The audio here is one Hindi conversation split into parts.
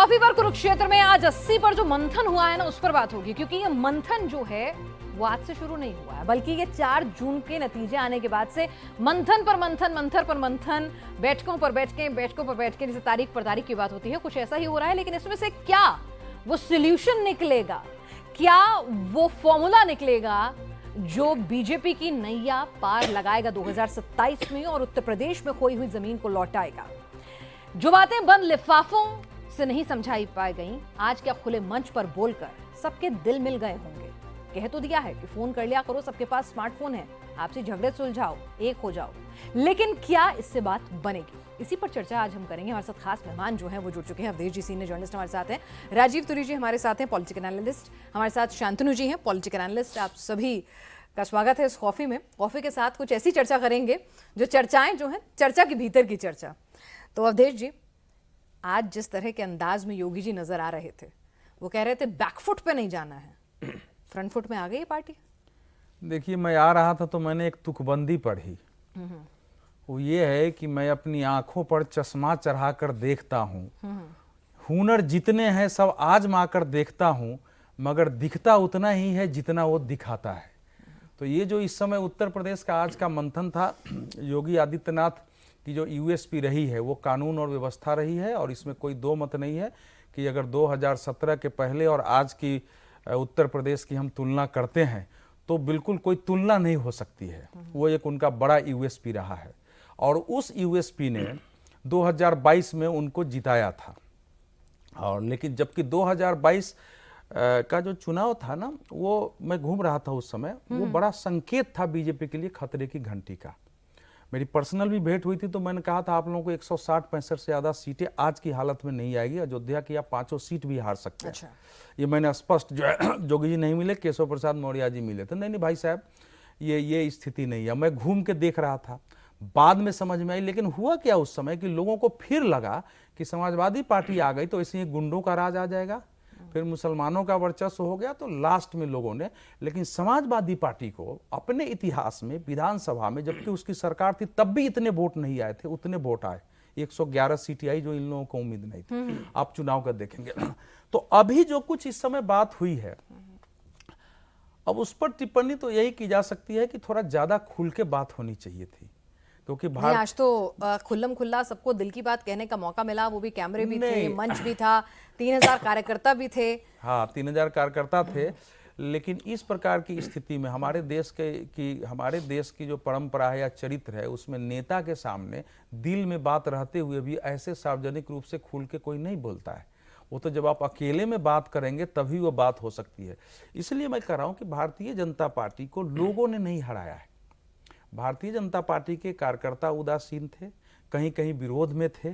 कॉफी पर कुरुक्षेत्र में आज 80 पर जो मंथन हुआ है ना, उस पर बात होगी, क्योंकि ये मंथन जो है वो आज से शुरू नहीं हुआ है, बल्कि ये 4 जून के नतीजे आने के बाद से मंथन पर मंथन, मंथर पर मंथन, बैठकों पर बैठ के जैसे तारीख पर तारीख की बात होती है, कुछ ऐसा ही हो रहा है। लेकिन इसमें से क्या वो सोल्यूशन निकलेगा, क्या वो फॉर्मूला निकलेगा जो बीजेपी की नैया पार लगाएगा 2027 में और उत्तर प्रदेश में खोई हुई जमीन को लौटाएगा? जो बातें बंद लिफाफों से नहीं समझाई पाई गई, आज क्या खुले मंच पर बोलकर सबके दिल मिल गए होंगे। कह तो दिया है कि फोन कर लिया करो, सबके पास स्मार्टफोन है, आपसी झगड़े सुलझाओ, एक हो जाओ, लेकिन क्या इससे बात बनेगी? इसी पर चर्चा आज हम करेंगे। हमारे साथ खास मेहमान जो हैं वो जुड़ चुके हैं। अवधेश जी सीनियर जर्नलिस्ट हमारे साथ हैं, राजीव तुरी जी हमारे साथ हैं, पॉलिटिकल एनालिस्ट, हमारे साथ शांतनु जी हैं, पॉलिटिकल एनालिस्ट। आप सभी का स्वागत है इस कॉफी में। कॉफी के साथ कुछ ऐसी चर्चा करेंगे जो चर्चाएं जो हैं चर्चा के भीतर की चर्चा। तो अवधेश जी, आज जिस तरह के अंदाज में योगी जी नजर आ रहे थे, वो कह रहे थे बैकफुट पे नहीं जाना है, फ्रंट फुट में आ गई पार्टी। देखिए, मैं आ रहा था तो मैंने एक तुकबंदी पढ़ी। वो ये है कि मैं अपनी आंखों पर चश्मा चढ़ाकर देखता हूँ, हुनर जितने हैं सब आजमा कर देखता हूँ, मगर दिखता उतना ही है जितना वो दिखाता है। तो ये जो इस समय उत्तर प्रदेश का आज का मंथन था, योगी आदित्यनाथ की जो यूएसपी रही है वो कानून और व्यवस्था रही है, और इसमें कोई दो मत नहीं है कि अगर 2017 के पहले और आज की उत्तर प्रदेश की हम तुलना करते हैं तो बिल्कुल कोई तुलना नहीं हो सकती है। वो एक उनका बड़ा यूएसपी रहा है, और उस यूएसपी ने 2022 में उनको जिताया था। और लेकिन जबकि 2022 का जो चुनाव था ना, वो मैं घूम रहा था उस समय, वो बड़ा संकेत था बीजेपी के लिए खतरे की घंटी का। मेरी पर्सनल भी भेंट हुई थी तो मैंने कहा था आप लोगों को 160-65 से ज़्यादा सीटें आज की हालत में नहीं आएगी, अयोध्या की आप 5 सीट भी हार सकते हैं। अच्छा। ये मैंने स्पष्ट, जो है जोगी जी नहीं मिले, केशव प्रसाद मौर्य जी मिले, तो नहीं भाई साहब ये स्थिति नहीं है। मैं घूम के देख रहा था, बाद में समझ में आई। लेकिन हुआ क्या उस समय कि लोगों को फिर लगा कि समाजवादी पार्टी आ गई तो ऐसे ही गुंडों का राज आ जाएगा, फिर मुसलमानों का वर्चस्व हो गया। तो लास्ट में लोगों ने, लेकिन समाजवादी पार्टी को अपने इतिहास में विधानसभा में, जबकि उसकी सरकार थी तब भी इतने वोट नहीं आए थे, उतने वोट आए, 111 सीटें आई, जो इन लोगों को उम्मीद नहीं थी। आप चुनाव का देखेंगे तो अभी जो कुछ इस समय बात हुई है, अब उस पर टिप्पणी तो यही की जा सकती है कि थोड़ा ज्यादा खुल के बात होनी चाहिए थी, क्योंकि आज तो खुल्लम खुल्ला सबको दिल की बात कहने का मौका मिला, वो भी कैमरे भी थे, मंच भी था, 3000 कार्यकर्ता भी थे। हाँ, 3000 कार्यकर्ता थे। लेकिन इस प्रकार की स्थिति में हमारे देश की जो परंपरा है या चरित्र है, उसमें नेता के सामने दिल में बात रहते हुए भी ऐसे सार्वजनिक रूप से खुल के कोई नहीं बोलता है। वो तो जब आप अकेले में बात करेंगे तभी वो बात हो सकती है। इसलिए मैं कह रहा हूँ कि भारतीय जनता पार्टी को लोगों ने नहीं हराया है। भारतीय जनता पार्टी के कार्यकर्ता उदासीन थे, कहीं कहीं विरोध में थे,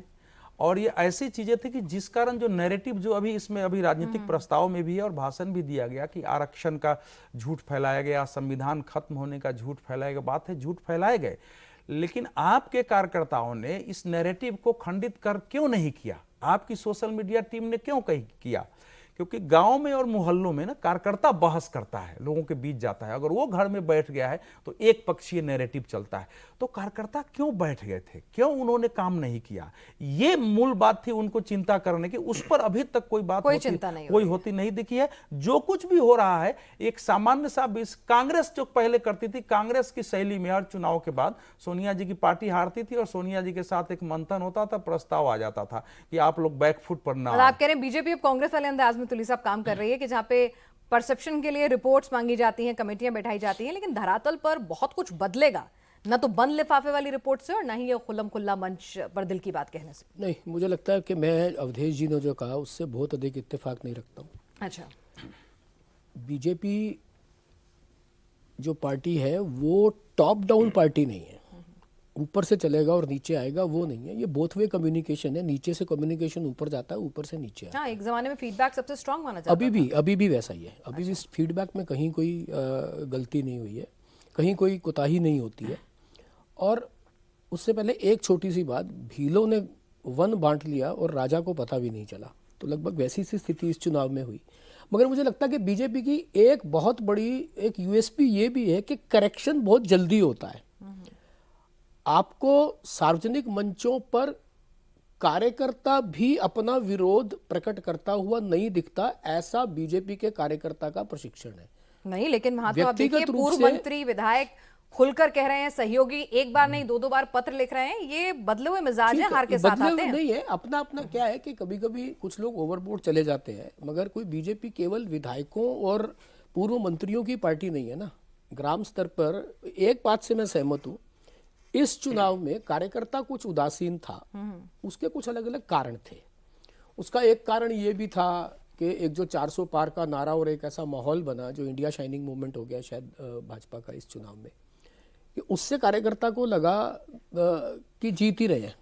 और ये ऐसी चीजें थी कि जिस कारण जो नैरेटिव जो अभी राजनीतिक प्रस्ताव में भी है और भाषण भी दिया गया कि आरक्षण का झूठ फैलाया गया, संविधान खत्म होने का झूठ फैलाया गया, बात है झूठ फैलाए गए। लेकिन आपके कार्यकर्ताओं ने इस नैरेटिव को खंडित कर क्यों नहीं किया? आपकी सोशल मीडिया टीम ने क्यों किया? क्योंकि गांव में और मोहल्लों में ना कार्यकर्ता बहस करता है, लोगों के बीच जाता है। अगर वो घर में बैठ गया है तो एक पक्षीय नैरेटिव चलता है। तो कार्यकर्ता क्यों बैठ गए थे, क्यों उन्होंने काम नहीं किया? ये मूल बात थी उनको चिंता करने की। उस पर अभी तक कोई चिंता नहीं दिखी है। जो कुछ भी हो रहा है एक सामान्य सा कांग्रेस जो पहले करती थी, कांग्रेस की शैली में हर चुनाव के बाद सोनिया जी की पार्टी हारती थी और सोनिया जी के साथ एक मंथन होता था, प्रस्ताव आ जाता था कि आप लोग बैकफुट पर ना। आप कह रहे हैं बीजेपी अब कांग्रेस वाले अंदाज तुली साहब काम कर रही है कि जहां पे परसेप्शन के लिए रिपोर्ट्स मांगी जाती हैं, कमेटियां बैठाई जाती हैं, लेकिन धरातल पर बहुत कुछ बदलेगा, ना तो बंद लिफाफे वाली रिपोर्ट से और ना ही ये खुल्लम खुल्ला मंच पर दिल की बात कहने से। नहीं, मुझे लगता है कि मैं अवधेश जी ने जो कहा उससे बहुत अधिक इत्तेफाक नहीं रखता हूँ। अच्छा, बीजेपी जो पार्टी है वो टॉप डाउन पार्टी नहीं है, ऊपर से चलेगा और नीचे आएगा, वो नहीं है। ये बोथ वे कम्युनिकेशन है, नीचे से कम्युनिकेशन ऊपर जाता है, ऊपर से नीचे आता है। एक जमाने में फीडबैक सबसे स्ट्रांग माना जाता था। अभी भी वैसा ही है। अभी भी फीडबैक में कहीं कोई गलती नहीं हुई है, कहीं कोई कोताही नहीं होती है। और उससे पहले एक छोटी सी बात, भीलों ने वन बांट लिया और राजा को पता भी नहीं चला, तो लगभग वैसी सी स्थिति इस चुनाव में हुई। मगर मुझे लगता है कि बीजेपी की एक बहुत बड़ी एक यूएसपी ये भी है कि करेक्शन बहुत जल्दी होता है। आपको सार्वजनिक मंचों पर कार्यकर्ता भी अपना विरोध प्रकट करता हुआ नहीं दिखता, ऐसा बीजेपी के कार्यकर्ता का प्रशिक्षण है। नहीं, लेकिन वहां तो आप व्यक्तिगत देखिए रूप पूर्व से- मंत्री विधायक खुलकर कह रहे हैं, सहयोगी एक बार नहीं दो बार पत्र लिख रहे हैं, ये बदले हुए मिजाज है, हार के साथ बदले आते हुए हैं। नहीं है, अपना अपना क्या है कि कभी कभी कुछ लोग ओवरबोर्ड चले जाते हैं, मगर कोई बीजेपी केवल विधायकों और पूर्व मंत्रियों की पार्टी नहीं है ना। ग्राम स्तर पर एक बात से मैं सहमत हूं, इस चुनाव में कार्यकर्ता कुछ उदासीन था, उसके कुछ अलग अलग कारण थे। उसका एक कारण ये भी था कि एक जो 400 पार का नारा और एक ऐसा माहौल बना जो इंडिया शाइनिंग मूवमेंट हो गया शायद भाजपा का इस चुनाव में, कि उससे कार्यकर्ता को लगा कि जीत ही रहे हैं,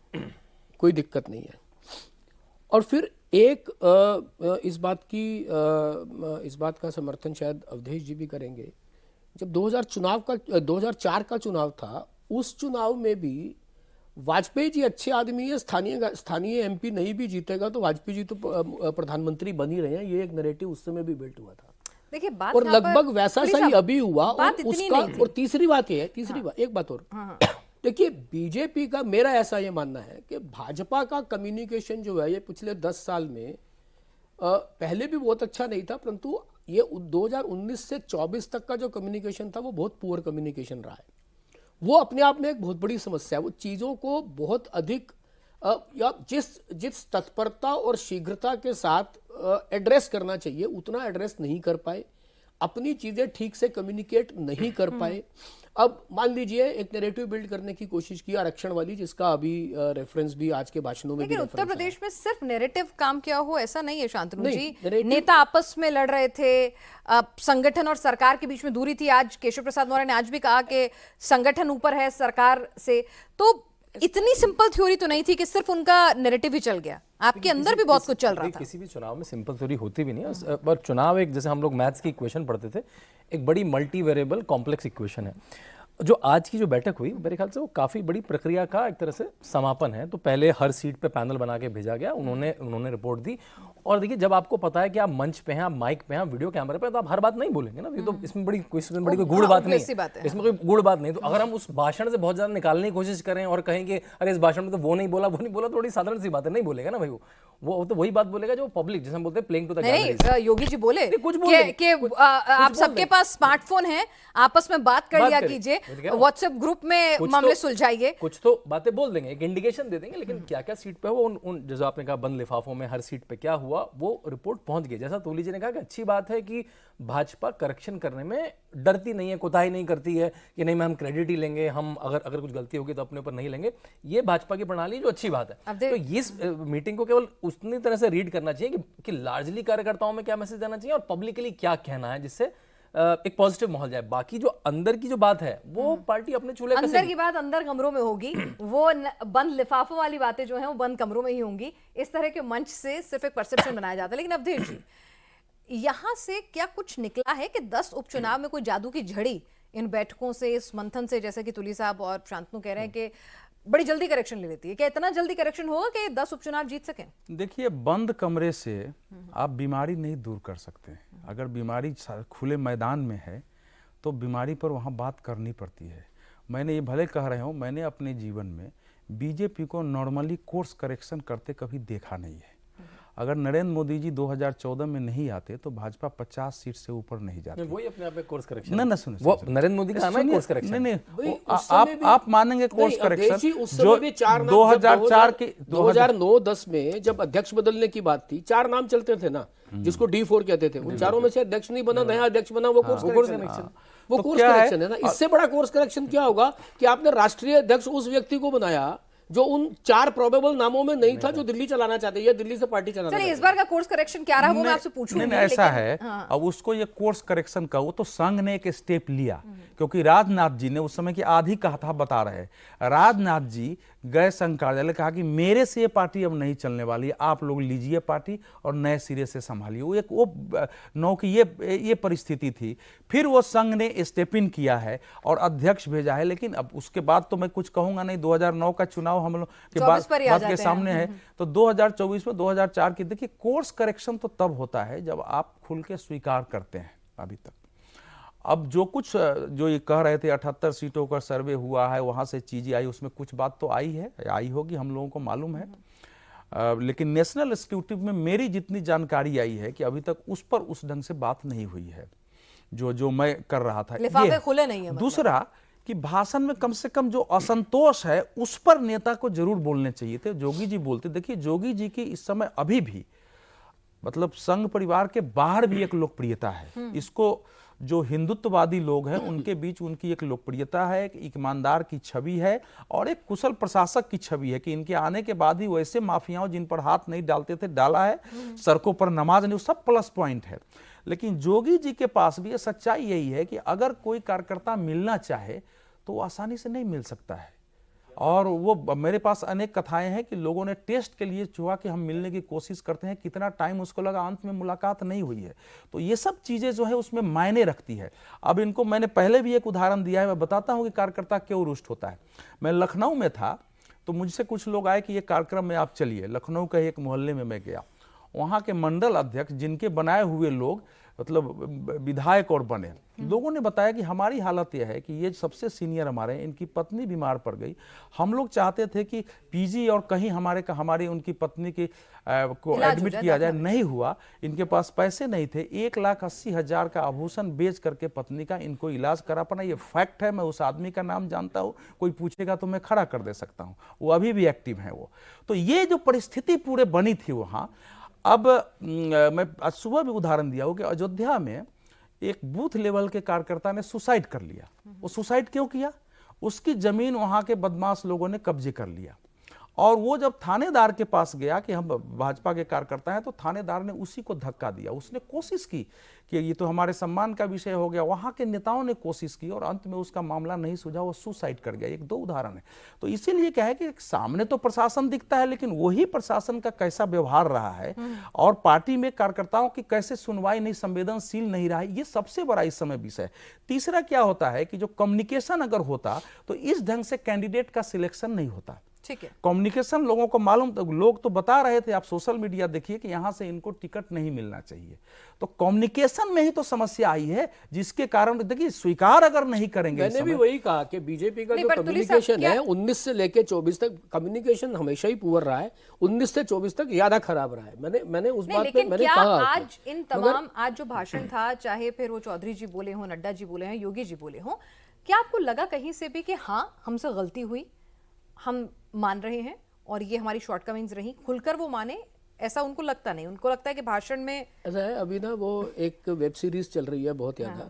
कोई दिक्कत नहीं है। और फिर एक इस बात का समर्थन शायद अवधेश जी भी करेंगे, जब 2004 का चुनाव था, उस चुनाव में भी वाजपेयी जी अच्छे आदमी है, स्थानीय एमपी नहीं भी जीतेगा तो वाजपेयी जी तो प्रधानमंत्री बन ही रहे हैं, ये एक नैरेटिव उस समय भी बिल्ट हुआ था। देखिए बात और यहाँ पर लगभग वैसा पुलिस सही साहब, अभी हुआ। और बात इतनी उसका नहीं थी। और तीसरी बात ये है, एक बात और, देखिए बीजेपी का मेरा ऐसा ये मानना है कि भाजपा का कम्युनिकेशन जो है ये पिछले 10 साल में पहले भी बहुत अच्छा नहीं था, परंतु ये 2019 से 24 तक का जो कम्युनिकेशन था वो बहुत पुअर कम्युनिकेशन रहा है। वो अपने आप में एक बहुत बड़ी समस्या है। वो चीज़ों को बहुत अधिक या जिस तत्परता और शीघ्रता के साथ एड्रेस करना चाहिए उतना एड्रेस नहीं कर पाए, अपनी चीज़ें ठीक से कम्युनिकेट नहीं कर पाए। अब मान लीजिए एक नैरेटिव बिल्ड करने की कोशिश की आरक्षण वाली, जिसका अभी रेफरेंस भी आज के भाषणों में भी लेकिन उत्तर reference प्रदेश में सिर्फ नैरेटिव काम किया हो ऐसा नहीं है शांतनु नहीं, जी। narrative- नेता आपस में लड़ रहे थे, संगठन और सरकार के बीच में दूरी थी। आज केशव प्रसाद मौर्य ने आज भी कहा कि संगठन ऊपर है सरकार से। तो इतनी सिंपल थ्योरी तो नहीं थी कि सिर्फ उनका नैरेटिव ही चल गया, आपके अंदर भी बहुत कुछ चल रहा था। किसी भी चुनाव में सिंपल थ्योरी होती भी नहीं है, पर चुनाव एक, जैसे हम लोग मैथ्स की इक्वेशन पढ़ते थे, एक बड़ी मल्टी वेरिएबल कॉम्प्लेक्स इक्वेशन है। जो आज की जो बैठक हुई मेरे ख्याल से वो काफ़ी बड़ी प्रक्रिया का एक तरह से समापन है। तो पहले हर सीट पे पैनल बना के भेजा गया, उन्होंने रिपोर्ट दी। और देखिए, जब आपको पता है कि आप मंच पे हैं, आप माइक पे हैं, वीडियो कैमरे पे, तो आप हर बात नहीं बोलेंगे ना। ये तो इसमें बड़ी कोई गूढ़ बात नहीं है, इसमें कोई गूढ़ बात नहीं। तो अगर हम उस भाषण से बहुत ज्यादा निकालने की कोशिश करें और कहें कि अरे इस भाषण में तो वो नहीं बोला, थोड़ी साधारण सी बात है, नहीं बोलेगा ना भाई। वो तो वही बात बोलेगा जो पब्लिक, जैसे हम बोलते हैं playing to the gallery. Yogi ji बोले कुछ बोल कि आप सबके पास स्मार्टफोन है, आपस में बात कर लिया कीजिए, व्हाट्सएप ग्रुप में मामले सुलझाइए। कुछ तो बातें बोल देंगे, एक इंडिकेशन दे देंगे, लेकिन क्या क्या सीट पे हो, उन जैसे आपने कहा बंद लिफाफों में हर सीट पे क्या हुआ वो रिपोर्ट पहुंच गई। जैसा तोली जी ने कहा कि अच्छी बात है कि भाजपा करेक्शन करने में डरती नहीं है, कोताही नहीं करती है कि नहीं मैं हम क्रेडिट ही लेंगे, हम अगर कुछ गलती होगी तो अपने ऊपर नहीं लेंगे। ये भाजपा की प्रणाली जो अच्छी बात है। तो इस मीटिंग को केवल उतनी तरह से रीड करना चाहिए कि लार्जली कार्यकर्ताओं में क्या मैसेज देना चाहिए और पब्लिकली क्या कहना है, जिससे एक पॉजिटिव माहौल जाए। बाकी जो अंदर की जो बात है वो पार्टी अपने चूल्हे अंदर की बात अंदर कमरों में होगी, वो बंद लिफाफों वाली बातें जो हैं वो बंद कमरों में ही होंगी। इस तरह के मंच से सिर्फ एक परसेप्शन बनाया जाता है। लेकिन अवधेश जी, यहां से क्या कुछ निकला है कि 10 उपचुनाव में कोई जादू की झड़ी इन बैठकों से, इस मंथन से, जैसे कि तुली साहब और शांतनु कह रहे हैं कि बड़ी जल्दी करेक्शन ले लेती है, क्या इतना जल्दी करेक्शन होगा कि 10 उपचुनाव जीत सकें? देखिए, बंद कमरे से आप बीमारी नहीं दूर कर सकते। अगर बीमारी खुले मैदान में है तो बीमारी पर वहाँ बात करनी पड़ती है। मैंने ये भले कह रहे हूँ, मैंने अपने जीवन में बीजेपी को नॉर्मली कोर्स करेक्शन करते कभी देखा नहीं है। अगर नरेंद्र मोदी जी 2014 में नहीं आते तो भाजपा 50 सीट से ऊपर नहीं जाती। वही अपने आप में कोर्स करेक्शन ना सुनिए, वो नरेंद्र मोदी का नाम है कोर्स करेक्शन। नहीं, आप मानेंगे कोर्स करेक्शन जो 2004 के 2009-10 में जब अध्यक्ष बदलने की बात थी, 4 नाम चलते थे ना, जिसको D4 कहते थे, उन चारों में से अध्यक्ष नहीं बना, नया अध्यक्ष बना, वो कोर्स करेक्शन। वो कोर्स करेक्शन है ना। इससे बड़ा कोर्स करेक्शन क्या होगा कि आपने राष्ट्रीय अध्यक्ष उस व्यक्ति को बनाया जो उन 4 प्रोबेबल नामों में नहीं था, जो दिल्ली चलाना चाहते हैं या दिल्ली से पार्टी चलाना चाहते हैं। इस बार का कोर्स करेक्शन क्या रहा वो मैं आपसे पूछूंगी। नहीं, ऐसा है। अब उसको ये कोर्स करेक्शन का वो तो संघ ने एक स्टेप लिया, क्योंकि राजनाथ जी ने उस समय की आधी कथा बता रहे हैं। राजनाथ जी गए संघ कार्यालय, कहा कि मेरे से ये पार्टी अब नहीं चलने वाली, आप लोग लीजिए पार्टी और नए सिरे से संभालिए। वो नौ की ये परिस्थिति थी। फिर वो संघ ने स्टेप इन किया है और अध्यक्ष भेजा है। लेकिन अब उसके बाद तो मैं कुछ कहूंगा नहीं। 2009 का चुनाव हम लोग के बाद के सामने है, तो 2024 में 2004 की देखिए, कोर्स करेक्शन तो तब होता है जब आप खुल के स्वीकार करते हैं। अभी तक अब जो कुछ जो ये कह रहे थे 78 सीटों का सर्वे हुआ है, वहां से चीजें आई, उसमें कुछ बात तो आई होगी, हम लोगों को मालूम है। लेकिन नेशनल एग्जीक्यूटिव में मेरी जितनी जानकारी आई है कि अभी तक उस पर उस ढंग से बात नहीं हुई है जो मैं कर रहा था। लिफाफे खुले नहीं है मतलब। दूसरा कि भाषण में कम से कम जो असंतोष है उस पर नेता को जरूर बोलने चाहिए थे। जोगी जी बोलते, देखिए जोगी जी की इस समय अभी भी मतलब संघ परिवार के बाहर भी एक लोकप्रियता है। इसको जो हिंदुत्ववादी लोग हैं उनके बीच उनकी एक लोकप्रियता है, एक ईमानदार की छवि है और एक कुशल प्रशासक की छवि है कि इनके आने के बाद ही वैसे माफियाओं जिन पर हाथ नहीं डालते थे डाला है, सड़कों पर नमाज नहीं, सब प्लस पॉइंट है। लेकिन जोगी जी के पास भी सच्चाई यही है कि अगर कोई कार्यकर्ता मिलना चाहे तो वो आसानी से नहीं मिल सकता है। और वो मेरे पास अनेक कथाएं हैं कि लोगों ने टेस्ट के लिए चुहा कि हम मिलने की कोशिश करते हैं, कितना टाइम उसको लगा, अंत में मुलाकात नहीं हुई है। तो ये सब चीज़ें जो है उसमें मायने रखती है। अब इनको मैंने पहले भी एक उदाहरण दिया है, मैं बताता हूँ कि कार्यकर्ता क्यों रुष्ट होता है। मैं लखनऊ में था तो मुझसे कुछ लोग आए कि ये कार्यक्रम में आप चलिए। लखनऊ के एक मोहल्ले में मैं गया, वहाँ के मंडल अध्यक्ष जिनके बनाए हुए लोग मतलब विधायक और बने, लोगों ने बताया कि हमारी हालत यह है कि ये सबसे सीनियर हमारे हैं, इनकी पत्नी बीमार पड़ गई, हम लोग चाहते थे कि पीजी और कहीं हमारी उनकी पत्नी की को एडमिट किया जाए, नहीं हुआ, इनके पास पैसे नहीं थे, 1,80,000 का आभूषण बेच करके पत्नी का इनको इलाज करा पाना। ये फैक्ट है, मैं उस आदमी का नाम जानता हूँ, कोई पूछेगा तो मैं खड़ा कर दे सकता हूँ, वो अभी भी एक्टिव है वो। तो ये जो परिस्थिति पूरे बनी थी वहाँ, अब मैं आज सुबह भी उदाहरण दिया हूँ कि अयोध्या में एक बूथ लेवल के कार्यकर्ता ने सुसाइड कर लिया। वो सुसाइड क्यों किया? उसकी जमीन वहां के बदमाश लोगों ने कब्जे कर लिया और वो जब थानेदार के पास गया कि हम भाजपा के कार्यकर्ता हैं, तो थानेदार ने उसी को धक्का दिया। उसने कोशिश की कि ये तो हमारे सम्मान का विषय हो गया, वहाँ के नेताओं ने कोशिश की और अंत में उसका मामला नहीं सूझा, वो सुसाइड कर गया। एक दो उदाहरण है। तो इसीलिए क्या है कि सामने तो प्रशासन दिखता है, लेकिन वही प्रशासन का कैसा व्यवहार रहा है और पार्टी में कार्यकर्ताओं की कैसे सुनवाई नहीं, संवेदनशील नहीं रहा है, ये सबसे बड़ा इस समय विषय। तीसरा क्या होता है कि जो कम्युनिकेशन अगर होता तो इस ढंग से कैंडिडेट का सिलेक्शन नहीं होता। ठीक है, कम्युनिकेशन लोगों को मालूम, तो लोग तो बता रहे थे, आप सोशल मीडिया देखिए कि यहां से इनको टिकट नहीं मिलना चाहिए। तो कम्युनिकेशन में ही तो समस्या आई है, जिसके कारण देखिए स्वीकार अगर नहीं करेंगे। मैंने भी वही कहा कि बीजेपी का जो कम्युनिकेशन है 19 से लेके 24 तक कम्युनिकेशन हमेशा ही पुअर रहा है, 19 से 24 तक ज्यादा खराब रहा है। मैंने उस बात पे मैंने कहा आज इन तमाम आज जो भाषण था, चाहे फिर वो चौधरी जी बोले हो, नड्डा जी बोले हैं, योगी जी बोले हो, क्या आपको लगा कहीं से भी कि हाँ हमसे गलती हुई, हम मान रहे हैं और ये हमारी शॉर्टकमिंग्स रही, खुलकर वो माने? ऐसा उनको लगता नहीं, उनको लगता है कि भाषण में ऐसा है। अभी ना वो एक वेब सीरीज चल रही है बहुत ज्यादा,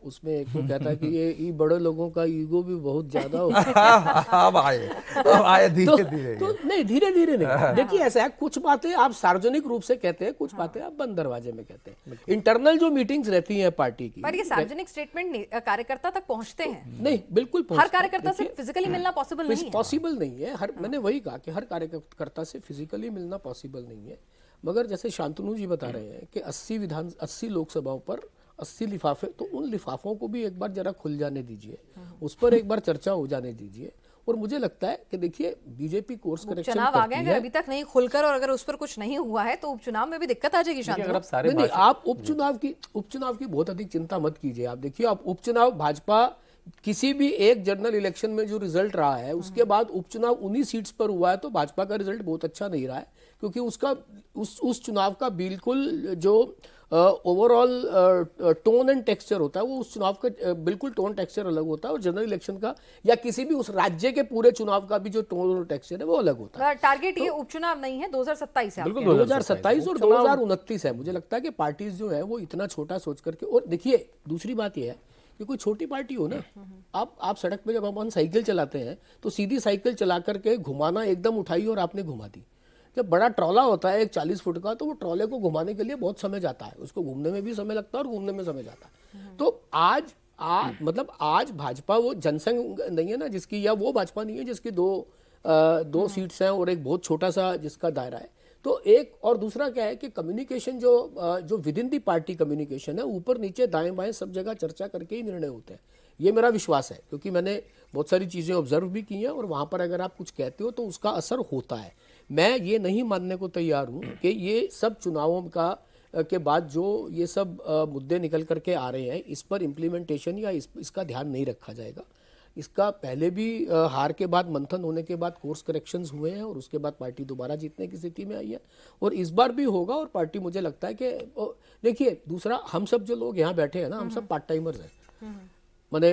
उसमें एक वो कहता है कि ये बड़े लोगों का ईगो भी बहुत ज्यादा होता है। अब आए धीरे धीरे। तो नहीं, धीरे धीरे नहीं। देखिए ऐसा है, कुछ बातें आप सार्वजनिक रूप से कहते हैं, कुछ बातें आप बंद दरवाजे में कहते हैं। इंटरनल जो मीटिंग्स रहती हैं पार्टी की, पर ये सार्वजनिक स्टेटमेंट कार्यकर्ता तक पहुंचते हैं? नहीं, बिल्कुल हर कार्यकर्ता से फिजिकली मिलना पॉसिबल नहीं है। पॉसिबल नहीं है। मैंने वही कहा कि हर कार्यकर्ता से फिजिकली मिलना पॉसिबल नहीं है। मगर जैसे शांतनु जी बता रहे हैं कि 80 लोकसभाओं पर 80 लिफाफे, तो उन लिफाफों को भी एक बार जरा खुल जाने दीजिए, उस पर एक बार चर्चा हो जाने दीजिए। और मुझे लगता है कि देखिए बीजेपी कोर्स करेक्शन चुनाव आ गए, अगर अभी तक नहीं खुलकर और अगर उस पर कुछ नहीं हुआ है तो उपचुनाव में भी दिक्कत आ जाएगी। शांति नहीं, आप उपचुनाव की बहुत अधिक चिंता मत कीजिए। आप देखिए, आप उपचुनाव भाजपा किसी भी एक जनरल इलेक्शन में जो रिजल्ट रहा है उसके बाद उपचुनाव उन्हीं सीट्स पर हुआ है, तो भाजपा का रिजल्ट बहुत अच्छा नहीं रहा है, क्योंकि उसका उस चुनाव का बिल्कुल जो ओवरऑल टोन एंड टेक्सचर होता है, वो उस चुनाव का बिल्कुल टोन टेक्सचर अलग होता है, और जनरल इलेक्शन का या किसी भी उस राज्य के पूरे चुनाव का भी जो टोन और टेक्सचर है वो अलग होता है। टारगेट ये उपचुनाव नहीं है, 2027 है। बिल्कुल 2027 और 2029 है। मुझे लगता है कि पार्टीज जो है वो इतना छोटा सोच करके, और देखिए दूसरी बात यह है कि कोई छोटी पार्टी हो ना, आप सड़क पे जब अपन साइकिल चलाते हैं तो सीधी साइकिल चला करके घुमाना, एकदम उठाई और आपने घुमा दी। जब बड़ा ट्रॉला होता है 1 40 फुट का, तो वो ट्रॉले को घुमाने के लिए बहुत समय जाता है, उसको घूमने में भी समय लगता है और घूमने में समय जाता है। तो आज भाजपा वो जनसंघ नहीं है ना जिसकी, या वो भाजपा नहीं है जिसकी दो सीट्स हैं और एक बहुत छोटा सा जिसका दायरा है। तो एक और दूसरा क्या है कि कम्युनिकेशन जो with in the party communication है, ऊपर नीचे दाएं बाएं सब जगह चर्चा करके ही निर्णय होते हैं। ये मेरा विश्वास है, क्योंकि मैंने बहुत सारी चीज़ें ऑब्जर्व भी की हैं, और वहाँ पर अगर आप कुछ कहते हो तो उसका असर होता है। मैं ये नहीं मानने को तैयार हूँ कि ये सब चुनावों के बाद जो ये सब मुद्दे निकल करके आ रहे हैं, इस पर इम्प्लीमेंटेशन या इसका ध्यान नहीं रखा जाएगा। इसका पहले भी हार के बाद, मंथन होने के बाद कोर्स करेक्शंस हुए हैं और उसके बाद पार्टी दोबारा जीतने की स्थिति में आई है और इस बार भी होगा। और पार्टी, मुझे लगता है कि देखिए, दूसरा, हम सब जो लोग यहाँ बैठे हैं ना, हम सब पार्ट टाइमर्स हैं। माने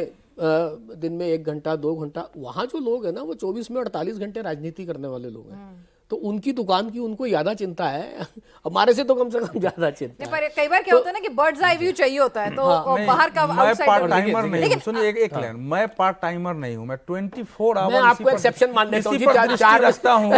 दिन में 1 घंटा 2 घंटा, वहाँ जो लोग हैं ना वो 24 में 48 घंटे राजनीति करने वाले लोग हैं। तो उनकी दुकान की उनको ज्यादा चिंता है, हमारे से तो कम से कम ज्यादा चिंता है। पर कई बार क्या होता है ना कि बर्ड्स आई व्यू चाहिए होता है, तो बाहर का मैं आउटसाइड पार्ट टाइमर नहीं हूँ। सुनिए एक लाइन, मैं पार्ट टाइमर नहीं हूँ, मैं 24 आवर मैं आपको एक्सेप्शन मान लेता हूँ, इसी पर दृष्टि रखता हूँ।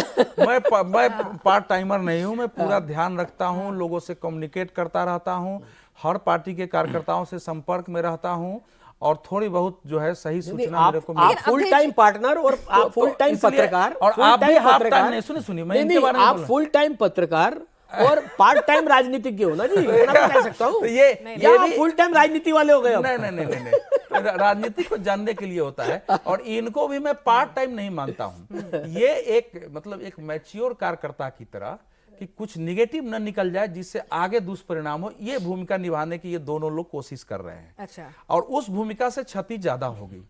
मैं पार्ट टाइमर नहीं हूँ, मैं पूरा ध्यान रखता हूँ, लोगों से कम्युनिकेट करता रहता हूँ, हर पार्टी के कार्यकर्ताओं से संपर्क में रहता हूँ और थोड़ी बहुत जो है सही सूचना मेरे को आप फुल टाइम पार्टनर और आप फुल टाइम पत्रकार, और आप भी हाफ टाइम नहीं। सुनिए मैं इनके बारे में आप फुल टाइम पत्रकार और पार्ट टाइम राजनीतिज्ञ हो ना जी, इतना तो कह सकता हूँ। ये आप फुल टाइम राजनीति वाले हो गए अब। नहीं, राजनीति को जानने के लिए होता है और इनको भी मैं पार्ट टाइम नहीं मानता हूँ। ये एक मतलब एक मैच्योर कार्यकर्ता की तरह कि कुछ निगेटिव न निकल जाए जिससे आगे दुष्परिणाम हो, ये भूमिका निभाने की ये दोनों लोग कोशिश कर रहे हैं। अच्छा, और उस भूमिका से क्षति ज्यादा होगी।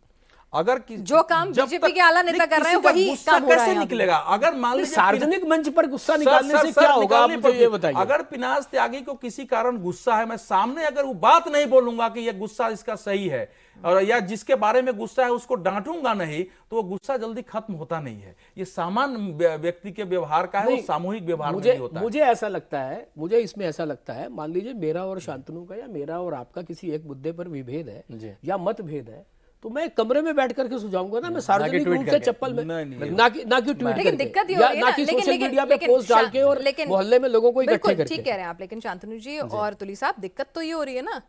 अगर जो काम बीजेपी के आला नेता कर रहे हैं वही काम हो रहा है। कैसे निकलेगा? अगर मान लीजिए सार्वजनिक मंच पर गुस्सा निकालने से क्या होगा, आप मुझे ये बताइए। अगर पिनाज त्यागी को किसी कारण गुस्सा है, मैं सामने अगर वो बात नहीं बोलूंगा कि ये गुस्सा इसका सही है, और या जिसके बारे में गुस्सा है उसको डांटूंगा नहीं, तो वो गुस्सा जल्दी खत्म होता नहीं है। ये सामान्य व्यक्ति के व्यवहार का है, वो सामूहिक व्यवहार में भी होता है। मुझे ऐसा लगता है, मुझे इसमें ऐसा लगता है, मान लीजिए मेरा और शांतनु का या मेरा और आपका किसी एक मुद्दे पर विभेद है या मतभेद है, तो मैं कमरे में बैठ करके सुझाऊंगा ना, मैं सार्वजनिक रूप से चप्पल में ना कि ट्वीट लेकिन दिक्कत ये हो रही है ना कि सोशल मीडिया पे पोस्ट डाल के और मोहल्ले में लोगों को इकट्ठे करके। ठीक कह रहे हैं आप, लेकिन शांतनु जी और तुली साहब, दिक्कत तो ये हो रही है ना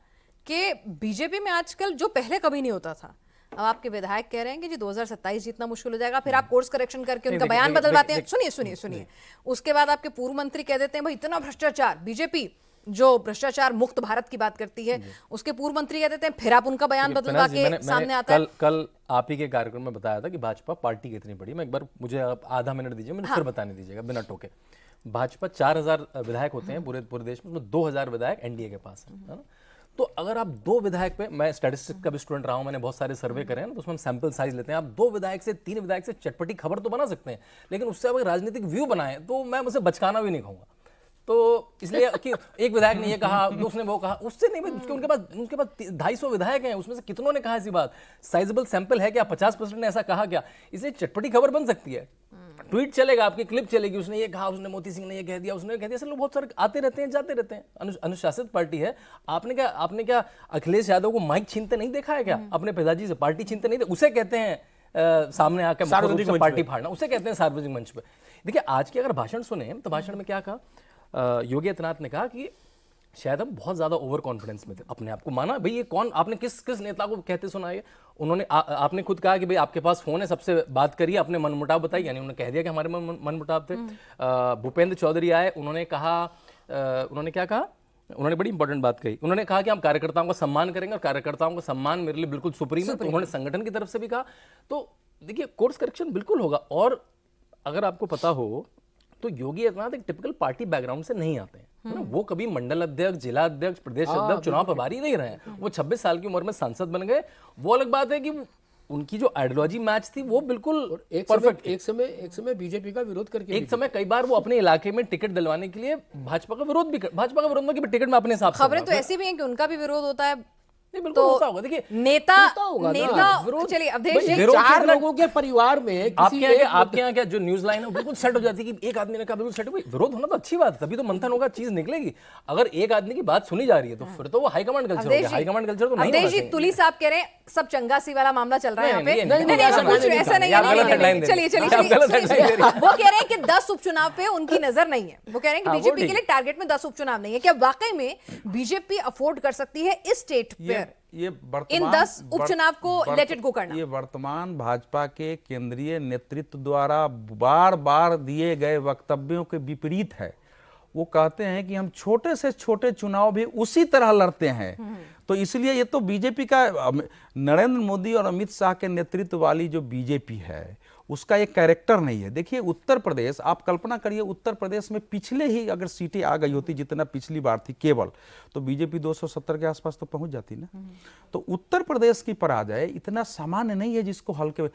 कि बीजेपी में आजकल जो पहले कभी नहीं होता था, अब आपके विधायक कह रहे हैं कि जी 2027 जीतना मुश्किल हो जाएगा, फिर आप कोर्स करेक्शन करके उनका बयान बदलवाते हैं। सुनिए, उसके बाद आपके पूर्व मंत्री कह देते हैं भाई इतना भ्रष्टाचार, बीजेपी जो भ्रष्टाचार मुक्त भारत की बात करती है, उसके पूर्व मंत्री कह देते हैं, फिर आप उनका बयान बदलवा के सामने आता है। कल आप ही के कार्यक्रम में बताया था कि भाजपा पार्टी कितनी बड़ी। मैं एक बार, मुझे आप आधा मिनट दीजिए, मुझे फिर बताने दीजिएगा बिना टोके। भाजपा 4000 विधायक होते हैं पूरे देश में, 2000 विधायक एनडीए के पास है ना। तो अगर आप 2 विधायक पे, मैं स्टैटिस्टिक्स का भी स्टूडेंट रहा हूं, मैंने बहुत सारे सर्वे करे हैं, तो उसमें हम सैंपल साइज लेते हैं। आप 2 विधायक से 3 विधायक से चटपटी खबर तो बना सकते हैं, लेकिन उससे अगर राजनीतिक व्यू बनाए तो मैं उसे बचकाना भी नहीं कहूंगा। तो इसलिए कि एक विधायक ने ये कहा, उसने वो कहा, उससे नहीं, उनके पास 250 विधायक हैं, उसमें से कितनों ने कहा ऐसी बात? साइजेबल सैंपल है क्या? 50% ने ऐसा कहा क्या? इसलिए चटपटी खबर बन सकती है, ट्वीट चलेगा, आपकी क्लिप चलेगी, उसने ये कहा, उसने मोती सिंह ने ये कह दिया, उसने कह दिया। ऐसे लोग बहुत सारे आते रहते हैं, जाते रहते हैं। अनुशासित पार्टी है। आपने क्या अखिलेश यादव को माइक छीनते नहीं देखा है क्या? अपने पिताजी से पार्टी छीनते नहीं, उसे कहते हैं सामने आकर सार्वजनिक पार्टी फाड़ना, उसे कहते हैं सार्वजनिक मंच पे। देखिए, आज के अगर भाषण सुने तो भाषण में क्या कहा? योगी आदित्यनाथ ने कहा कि शायद हम बहुत ज्यादा ओवर कॉन्फिडेंस में थे, अपने आप को माना। भाई ये कौन, आपने किस नेता को कहते सुना है? उन्होंने आपने खुद कहा कि भाई आपके पास फोन है, सबसे बात करिए, अपने मनमुटाव बताइए, यानी उन्होंने कह दिया कि हमारे मनमुटाव थे। भूपेंद्र चौधरी आए, उन्होंने कहा, उन्होंने क्या कहा? उन्होंने बड़ी इंपॉर्टेंट बात कही। उन्होंने कहा कि हम कार्यकर्ताओं का सम्मान करेंगे और कार्यकर्ताओं का सम्मान मेरे लिए बिल्कुल सुप्रीम है। तो उन्होंने संगठन की तरफ से भी कहा। तो देखिए, कोर्स करेक्शन बिल्कुल होगा। और अगर आपको पता हो तो योगी आदित्यनाथ एक टिपिकल पार्टी बैकग्राउंड से नहीं आते हैं, है ना। वो कभी मंडल अध्यक्ष, जिला अध्यक्ष, प्रदेश अध्यक्ष, चुनाव प्रभारी नहीं रहे हैं। वो 26 साल की उम्र में सांसद बन गए। वो अलग बात है कि उनकी जो आइडियोलॉजी मैच थी वो बिल्कुल परफेक्ट। एक समय बीजेपी का विरोध करके, एक समय कई बार वो अपने इलाके में टिकट दिलवाने के लिए भाजपा का विरोध में कि टिकट में अपने हिसाब से। खबरें तो ऐसी भी हैं कि उनका भी विरोध होता है। बिल्कुल होता होगा। देखिए, नेता चलिए, अवधेश जी, 4 लोगों के परिवार में आपके यहाँ क्या जो न्यूज लाइन है बिल्कुल सेट हो जाती है कि एक आदमी ने कहा बिल्कुल सेट हो गई। विरोध होना तो अच्छी बात है, तभी तो मंथन होगा, चीज निकलेगी। अगर एक आदमी की बात सुनी जा रही है तो फिर तो वो हाईकमांड कल्चर हो गया। हाईकमांड कल्चर तो नहीं होना चाहिए। तुली साहब कह रहे हैं सब चंगासी वाला मामला चल रहा है यहाँ पे। ऐसा नहीं, चलिए, वो कह रहे हैं कि 10 उपचुनाव पे उनकी नजर नहीं है। वो कह रहे हैं कि बीजेपी के लिए टारगेट में 10 उपचुनाव नहीं है। क्या वाकई में बीजेपी अफोर्ड कर सकती है इस स्टेट पर इन 10 उपचुनाव को लेट इट गो करना? ये वर्तमान भाजपा के केंद्रीय नेतृत्व द्वारा बार बार दिए गए वक्तव्यों के विपरीत है। वो कहते हैं कि हम छोटे से छोटे चुनाव भी उसी तरह लड़ते हैं। तो इसलिए ये तो बीजेपी का, नरेंद्र मोदी और अमित शाह के नेतृत्व वाली जो बीजेपी है उसका एक कैरेक्टर नहीं है। देखिए उत्तर प्रदेश, आप कल्पना करिए उत्तर प्रदेश में पिछले ही अगर सीटें आ गई होती जितना पिछली बार थी केवल, तो बीजेपी 270 के आसपास तो पहुंच जाती ना। तो उत्तर प्रदेश की पराजय इतना सामान्य नहीं है जिसको हल्के।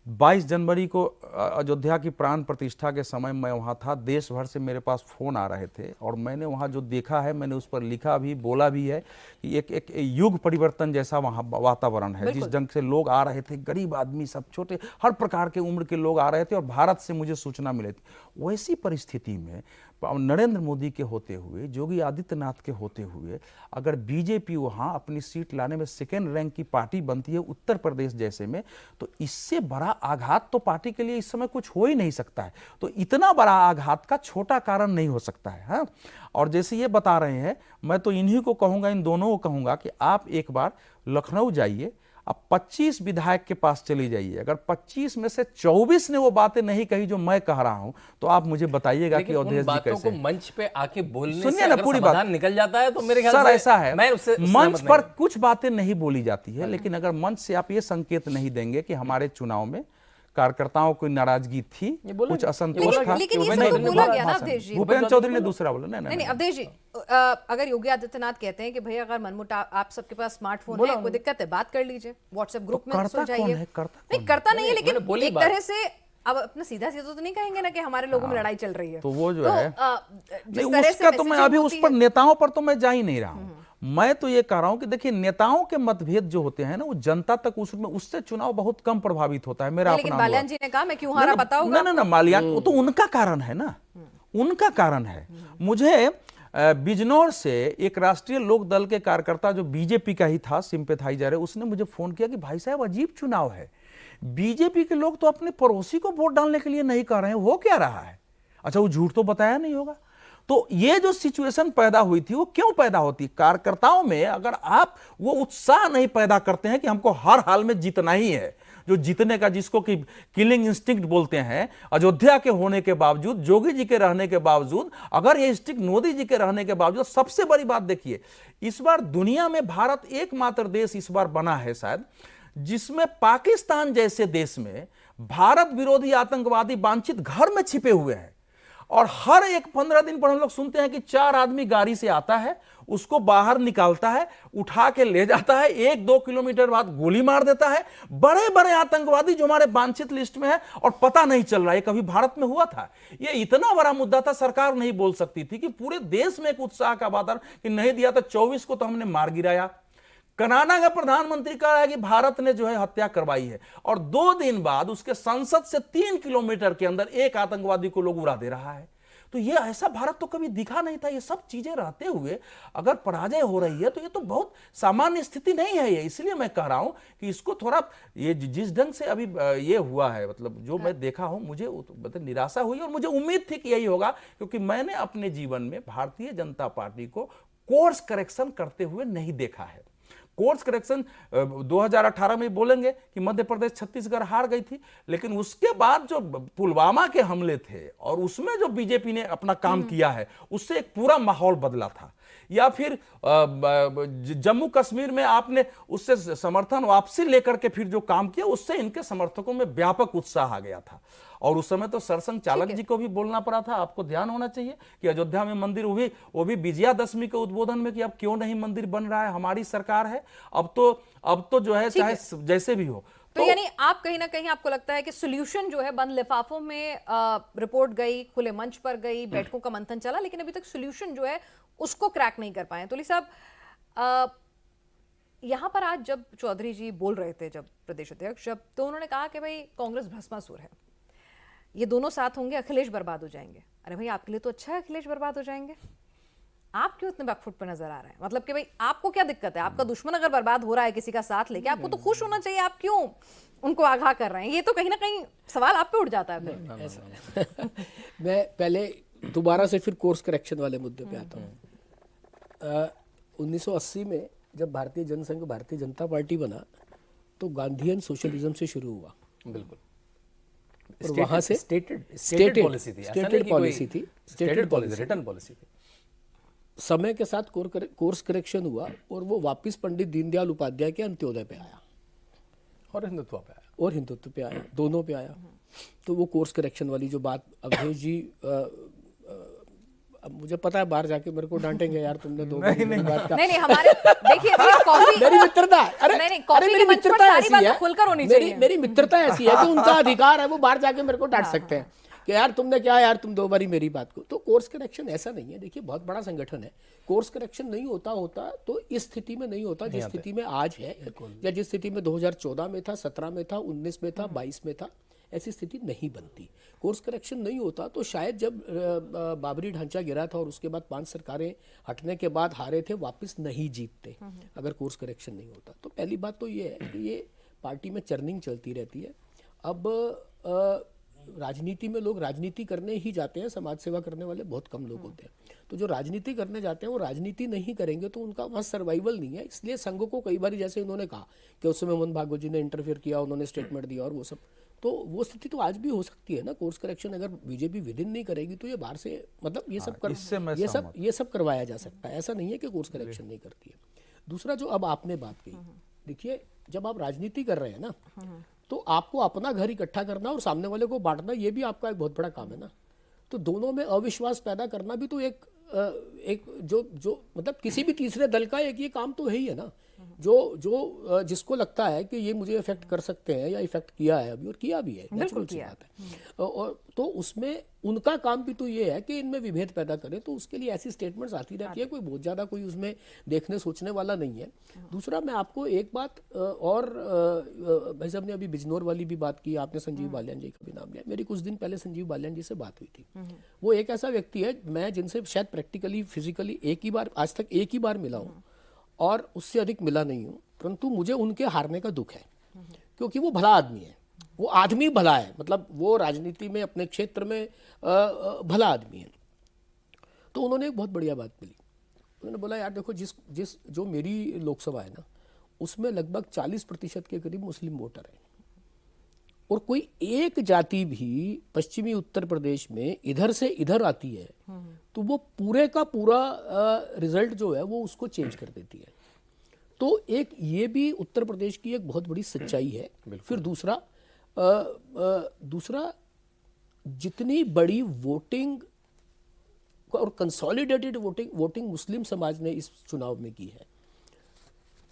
22 जनवरी को अयोध्या की प्राण प्रतिष्ठा के समय मैं वहाँ था, देश भर से मेरे पास फ़ोन आ रहे थे और मैंने वहाँ जो देखा है मैंने उस पर लिखा भी, बोला भी है कि एक युग परिवर्तन जैसा वहाँ वातावरण है। जिस ढंग से लोग आ रहे थे, गरीब आदमी सब, छोटे हर प्रकार के उम्र के लोग आ रहे थे और भारत से मुझे सूचना मिली थी। वैसी परिस्थिति में नरेंद्र मोदी के होते हुए, योगी आदित्यनाथ के होते हुए अगर बीजेपी वहाँ अपनी सीट लाने में सेकेंड रैंक की पार्टी बनती है उत्तर प्रदेश जैसे में, तो इससे बड़ा आघात तो पार्टी के लिए इस समय कुछ हो ही नहीं सकता है। तो इतना बड़ा आघात का छोटा कारण नहीं हो सकता है। हाँ, और जैसे ये बता रहे हैं, मैं तो इन्हीं को कहूँगा, इन दोनों को कहूँगा कि आप एक बार लखनऊ जाइए, अब 25 विधायक के पास चली जाइए, अगर 25 में से 24 ने वो बातें नहीं कही जो मैं कह रहा हूं, तो आप मुझे बताइएगा कि अवधेश जी कैसे। को मंच पे आके बोलने सुनिए से ना अगर पूरी समाधान बात निकल जाता है तो मेरे ख्याल सर से ऐसा है, मैं उससे मंच पर कुछ बातें नहीं बोली जाती है, लेकिन अगर मंच से आप ये संकेत नहीं देंगे कि हमारे चुनाव में कार्यकर्ताओं को नाराजगी थी, कुछ असंतोष था, लेकिन ये सब तो बोला गया ना अवधेश जी। भूपेंद्र चौधरी ने दूसरा बोला। नहीं अवधेश जी, अगर योगी आदित्यनाथ कहते हैं कि भाई अगर मनमुटाव, आप सबके पास स्मार्टफोन है, कोई दिक्कत है बात कर लीजिए, व्हाट्सएप ग्रुप में सुलझाइए। नहीं करता नहीं है, लेकिन एक तरह से अब अपना सीधा सीधा तो नहीं कहेंगे ना कि हमारे लोगों में लड़ाई चल रही है। तो वो जो है उसका तो मैं अभी उस पर नेताओं पर तो मैं जा ही नहीं रहा हूँ। मैं तो ये कह रहा हूं कि देखिए नेताओं के मतभेद जो होते हैं ना, वो जनता तक उसमें उससे चुनाव बहुत कम प्रभावित होता है। मेरा अपना लेकिन बालियान जी ने कहा मैं क्यों हारा पता होगा। ना मालियान, वो तो उनका कारण है ना, उनका कारण है। मुझे बिजनौर से एक राष्ट्रीय लोक दल के कार्यकर्ता जो बीजेपी का ही था, सिंपैथाइजर है, उसने मुझे फोन किया कि भाई साहब अजीब चुनाव है, बीजेपी के लोग तो अपने पड़ोसी को वोट डालने के लिए नहीं कर रहे हैं, हो क्या रहा है? अच्छा, वो झूठ तो बताया नहीं होगा। तो ये जो सिचुएशन पैदा हुई थी वो क्यों पैदा होती? कार्यकर्ताओं में अगर आप वो उत्साह नहीं पैदा करते हैं कि हमको हर हाल में जीतना ही है, जो जीतने का, जिसको कि किलिंग इंस्टिंक्ट बोलते हैं, अयोध्या के होने के बावजूद, योगी जी के रहने के बावजूद, अगर ये इंस्टिंक्ट मोदी जी के रहने के बावजूद, सबसे बड़ी बात देखिए, इस बार दुनिया में भारत एकमात्र देश इस बार बना है शायद, जिसमें पाकिस्तान जैसे देश में भारत विरोधी आतंकवादी वांछित घर में छिपे हुए हैं और हर एक 15 दिन पर हम लोग सुनते हैं कि 4 आदमी गाड़ी से आता है, उसको बाहर निकालता है, उठा के ले जाता है, 1-2 किलोमीटर बाद गोली मार देता है। बड़े बड़े आतंकवादी जो हमारे वांछित लिस्ट में है और पता नहीं चल रहा है। ये कभी भारत में हुआ था? ये इतना बड़ा मुद्दा था, सरकार नहीं बोल सकती थी कि पूरे देश में एक उत्साह का वातावरण कि नहीं दिया तो 24 को तो हमने मार गिराया। कनाडा का प्रधानमंत्री कह रहा है कि भारत ने जो है हत्या करवाई है और 2 दिन बाद उसके संसद से 3 किलोमीटर के अंदर एक आतंकवादी को लोग उड़ा दे रहा है। तो ये ऐसा भारत तो कभी दिखा नहीं था। ये सब चीजें रहते हुए अगर पराजय हो रही है तो ये तो बहुत सामान्य स्थिति नहीं है ये। इसलिए मैं कह रहा हूं कि इसको थोड़ा, ये जिस ढंग से अभी ये हुआ है, मतलब जो मैं देखा हूं, मुझे मतलब निराशा हुई और मुझे उम्मीद थी कि यही होगा, क्योंकि मैंने अपने जीवन में भारतीय जनता पार्टी को कोर्स करेक्शन करते हुए नहीं देखा है। कोर्स करेक्शन 2018 में बोलेंगे कि मध्य प्रदेश छत्तीसगढ़ हार गई थी, लेकिन उसके बाद जो पुलवामा के हमले थे और उसमें जो बीजेपी ने अपना काम किया है, उससे एक पूरा माहौल बदला था। या फिर जम्मू कश्मीर में आपने उससे समर्थन वापसी लेकर के फिर जो काम किया, उससे इनके समर्थकों में व्यापक उत्साह आ गया था। और उस समय तो सरसंघ चालक जी को भी बोलना पड़ा था। आपको ध्यान होना चाहिए कि अयोध्या में मंदिर वो भी विजयादशमी के उद्बोधन में कि अब क्यों नहीं मंदिर बन रहा है, हमारी सरकार है, अब तो जो है चाहे जैसे भी हो। तो यानी आप कहीं ना कहीं आपको लगता है कि सोल्यूशन जो है बंद लिफाफों में रिपोर्ट गई, खुले मंच पर गई, बैठकों का मंथन चला, लेकिन अभी तक सोल्यूशन जो है उसको क्रैक नहीं कर पाए। तुली साहब, यहां पर आज जब चौधरी जी बोल रहे थे, जब प्रदेश अध्यक्ष, जब तो उन्होंने कहा कि भाई कांग्रेस भस्मासुर है, ये दोनों साथ होंगे अखिलेश बर्बाद हो जाएंगे। अरे भाई आपके लिए तो अच्छा है अखिलेश बर्बाद हो जाएंगे, आप क्यों इतने बैकफुट पर नजर आ रहे हैं? मतलब कि भाई आपको क्या दिक्कत है? आपका दुश्मन अगर बर्बाद हो रहा है किसी का साथ लेके, आपको तो खुश होना चाहिए, आप क्यों उनको आगाह कर रहे हैं? ये तो कहीं ना कहीं सवाल आप पे उठ जाता है। मैं पहले दोबारा से फिर कोर्स करेक्शन वाले मुद्दे पे आता हूँ। 1980 में जब भारतीय जनसंघ भारतीय जनता पार्टी बना तो गांधीयन सोशलिज्म से शुरू हुआ। बिल्कुल। और वहां से स्टेटेड पॉलिसी थी, स्टेटेड पॉलिसी, रिटर्न पॉलिसी थी। समय के साथ कोर्स करेक्शन हुआ और वो वापस पंडित दीनदयाल उपाध्याय के अंत्योदय पे आया और हिंदुत्व पे आया, दोनों पे आया। तो वो कोर्स करेक्शन वाली जो बात अवधेश जी अब मुझे पता है बाहर जाके मेरे को डांटेंगे, यार तुमने 2 बार मेरी बात का। नहीं हमारे देखिए कॉफी मेरी मित्रता, अरे नहीं, अरे कॉफी मेरी के मंच पर मित्रता सारी ऐसी बातें है, खुलकर होनी चाहिए। मेरी मित्रता ऐसी है कि उनका अधिकार है, वो बाहर जाके मेरे को डांट सकते हैं कि यार तुमने क्या, यार तुम 2 बारी मेरी बात को। तो कोर्स करेक्शन ऐसा नहीं है, देखिए बहुत बड़ा संगठन है, कोर्स करेक्शन नहीं होता तो इस स्थिति में नहीं होता जिस स्थिति में आज है, या जिस स्थिति में 2014 में था, 17 में था, 19 में था, 22 में था, ऐसी स्थिति नहीं बनती। कोर्स करेक्शन नहीं होता तो शायद जब बाबरी ढांचा गिरा था और उसके बाद 5 सरकारें हटने के बाद हारे थे, वापस नहीं जीतते अगर कोर्स करेक्शन नहीं होता। तो पहली बात तो ये है कि ये पार्टी में चर्निंग चलती रहती है। अब राजनीति में लोग राजनीति करने ही जाते हैं, समाज सेवा करने वाले बहुत कम लोग होते हैं। तो जो राजनीति करने जाते हैं वो राजनीति नहीं करेंगे तो उनका वहाँ सर्वाइवल नहीं है। इसलिए संघ को कई बार जैसे उन्होंने कहा कि उस समय मोहन भागवत जी ने इंटरफेयर किया, उन्होंने स्टेटमेंट दिया और वो सब, तो वो स्थिति तो आज भी हो सकती है ना। कोर्स करेक्शन अगर बीजेपी विद इन नहीं करेगी तो ये बाहर से मतलब ये सब करवाया जा सकता है, ऐसा नहीं है कि कोर्स करेक्शन नहीं करती है। दूसरा जो अब आपने बात कही, देखिए जब आप राजनीति कर रहे हैं ना तो आपको अपना घर इकट्ठा करना और सामने वाले को बांटना, ये भी आपका एक बहुत बड़ा काम है ना। तो दोनों में अविश्वास पैदा करना भी तो एक जो मतलब किसी भी तीसरे दल का एक ये काम तो है ही है ना। जो जिसको लगता है कि ये मुझे इफेक्ट कर सकते हैं या इफेक्ट किया है अभी, और किया भी है, बिल्कुल किया है। और तो उसमें उनका काम भी तो ये है कि इनमें विभेद पैदा करें, तो उसके लिए ऐसी स्टेटमेंट्स आती रहती है, कोई बहुत ज़्यादा कोई उसमें देखने सोचने वाला नहीं है। दूसरा मैं आपको एक बात और भाई साहब ने अभी बिजनौर वाली भी बात की, आपने संजीव बालियान जी का भी नाम लिया। मेरी कुछ दिन पहले संजीव बालियान जी से बात हुई थी। वो एक ऐसा व्यक्ति है मैं जिनसे शायद प्रैक्टिकली फिजिकली आज तक एक ही बार मिला हूँ और उससे अधिक मिला नहीं हूँ, परंतु मुझे उनके हारने का दुख है क्योंकि वो भला आदमी है, वो आदमी भला है, मतलब वो राजनीति में अपने क्षेत्र में भला आदमी है। तो उन्होंने एक बहुत बढ़िया बात बोली, उन्होंने बोला यार देखो जिस जो मेरी लोकसभा है ना उसमें लगभग 40% के करीब मुस्लिम वोटर हैं और कोई एक जाति भी पश्चिमी उत्तर प्रदेश में इधर से इधर आती है तो वो पूरे का पूरा रिजल्ट जो है वो उसको चेंज कर देती है। तो एक ये भी उत्तर प्रदेश की एक बहुत बड़ी सच्चाई है। फिर दूसरा जितनी बड़ी वोटिंग और कंसोलिडेटेड वोटिंग मुस्लिम समाज ने इस चुनाव में की है।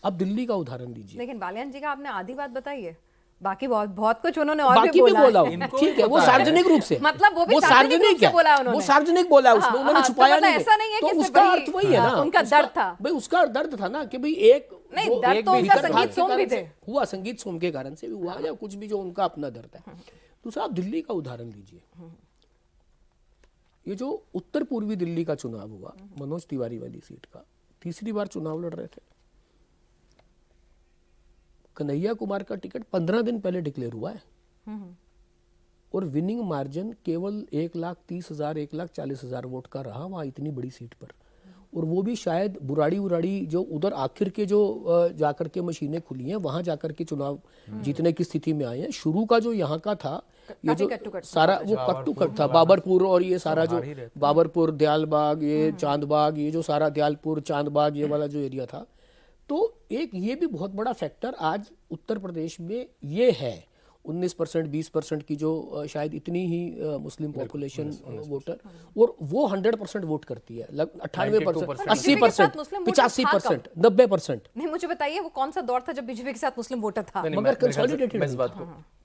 अब दिल्ली का उदाहरण लीजिए। लेकिन बालियान जी का आपने आधी बात बताई है, बाकी बहुत कुछ उन्होंने और बाकी भी बोला ठीक है, वो सार्वजनिक रूप से, मतलब वो भी सार्वजनिक है, वो सार्वजनिक बोला है उसमें, उन्होंने छुपाया नहीं। ऐसा नहीं है तो कि उसका अर्थ वही है ना, उनका दर्द था भाई, उसका दर्द था ना कि भाई एक नहीं दर्द तो उनका संगीत सोम भी थे हुआ, संगीत सोम के कारण से भी हुआ या कुछ भी जो उनका अपना दर्द है। दूसरा आप दिल्ली का उदाहरण लीजिए, ये जो उत्तर पूर्वी दिल्ली का चुनाव हुआ मनोज तिवारी वाली सीट का, तीसरी बार चुनाव लड़ रहे थे। कन्हैया कुमार का टिकट 15 दिन पहले डिक्लेयर हुआ है और विनिंग मार्जिन केवल 1,30,000 1,40,000 वोट का रहा वहां इतनी बड़ी सीट पर। और वो भी शायद बुराड़ी जो उधर आखिर के जो जाकर के मशीनें खुली हैं वहां जाकर के चुनाव जीतने की स्थिति में आए हैं। शुरू का जो यहाँ का था ये जो सारा वो कट्टू कट था, बाबरपुर और ये सारा जो बाबरपुर दयालबाग ये चांदबाग ये जो सारा दयालपुर चांदबाग ये वाला जो एरिया था, तो एक ये भी बहुत बड़ा फैक्टर आज उत्तर प्रदेश में ये है। 19% 20% की जो शायद इतनी ही मुस्लिम पॉपुलेशन वोटर, और वो 100% वोट करती है, 98%, 80%, 85%, 90%। नहीं मुझे बताइए वो कौन सा दौर था जब बीजेपी के साथ मुस्लिम वोटर था? मगर कंसोलिडेटेड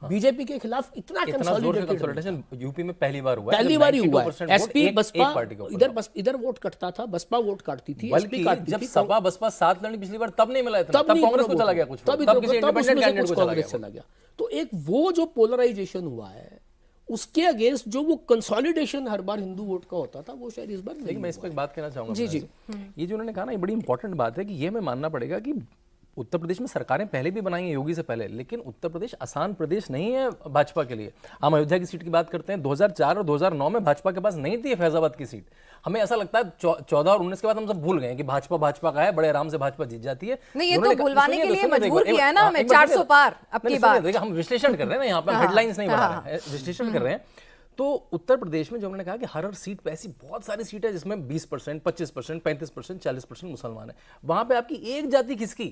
बीजेपी के खिलाफ इतना कंसोलिडेटेड यूपी में पहली बार हुआ है। एसपी बसपा इधर वोट कटता था, बसपा वोट काटती थी, एसपी काटती थी। जब सपा बसपा साथ लड़ी पिछली बार तब नहीं मिला इतना, तब कांग्रेस को चला गया कुछ, तब किसी इंडिपेंडेंट कैंडिडेट को चला गया। तो एक वो जो पोलराइजेशन हुआ है उसके अगेंस्ट जो वो कंसोलिडेशन हर बार हिंदू वोट का होता था वो शायद इस बार नहीं। मैं इस पर एक बात कहना चाहूंगा जी। ये जो उन्होंने कहा ना ये बड़ी इंपॉर्टेंट बात है कि ये हमें मानना पड़ेगा कि उत्तर प्रदेश में सरकारें पहले भी बनाई हैं योगी से पहले, लेकिन उत्तर प्रदेश आसान प्रदेश नहीं है भाजपा के लिए। हम अयोध्या की सीट की बात करते हैं, 2004 और 2009 में भाजपा के पास नहीं थी फैजाबाद की सीट। हमें ऐसा लगता है 14 और 19 के बाद हम सब भूल गए कि भाजपा का है, बड़े आराम से भाजपा जीत जाती है। नहीं ये तो भूलवाने के लिए मजबूर किया है ना हमें, 400 पार अब की बात। हम विश्लेषण कर रहे हैं ना, यहाँ पर हेडलाइंस नहीं बना रहे हैं, विश्लेषण कर रहे हैं। तो उत्तर प्रदेश में जो हमने कहा कि हर सीट पे ऐसी बहुत सारी सीट है जिसमें 20%, 25%, 35%, 40% मुसलमान है, वहां पे आपकी एक जाति किसकी,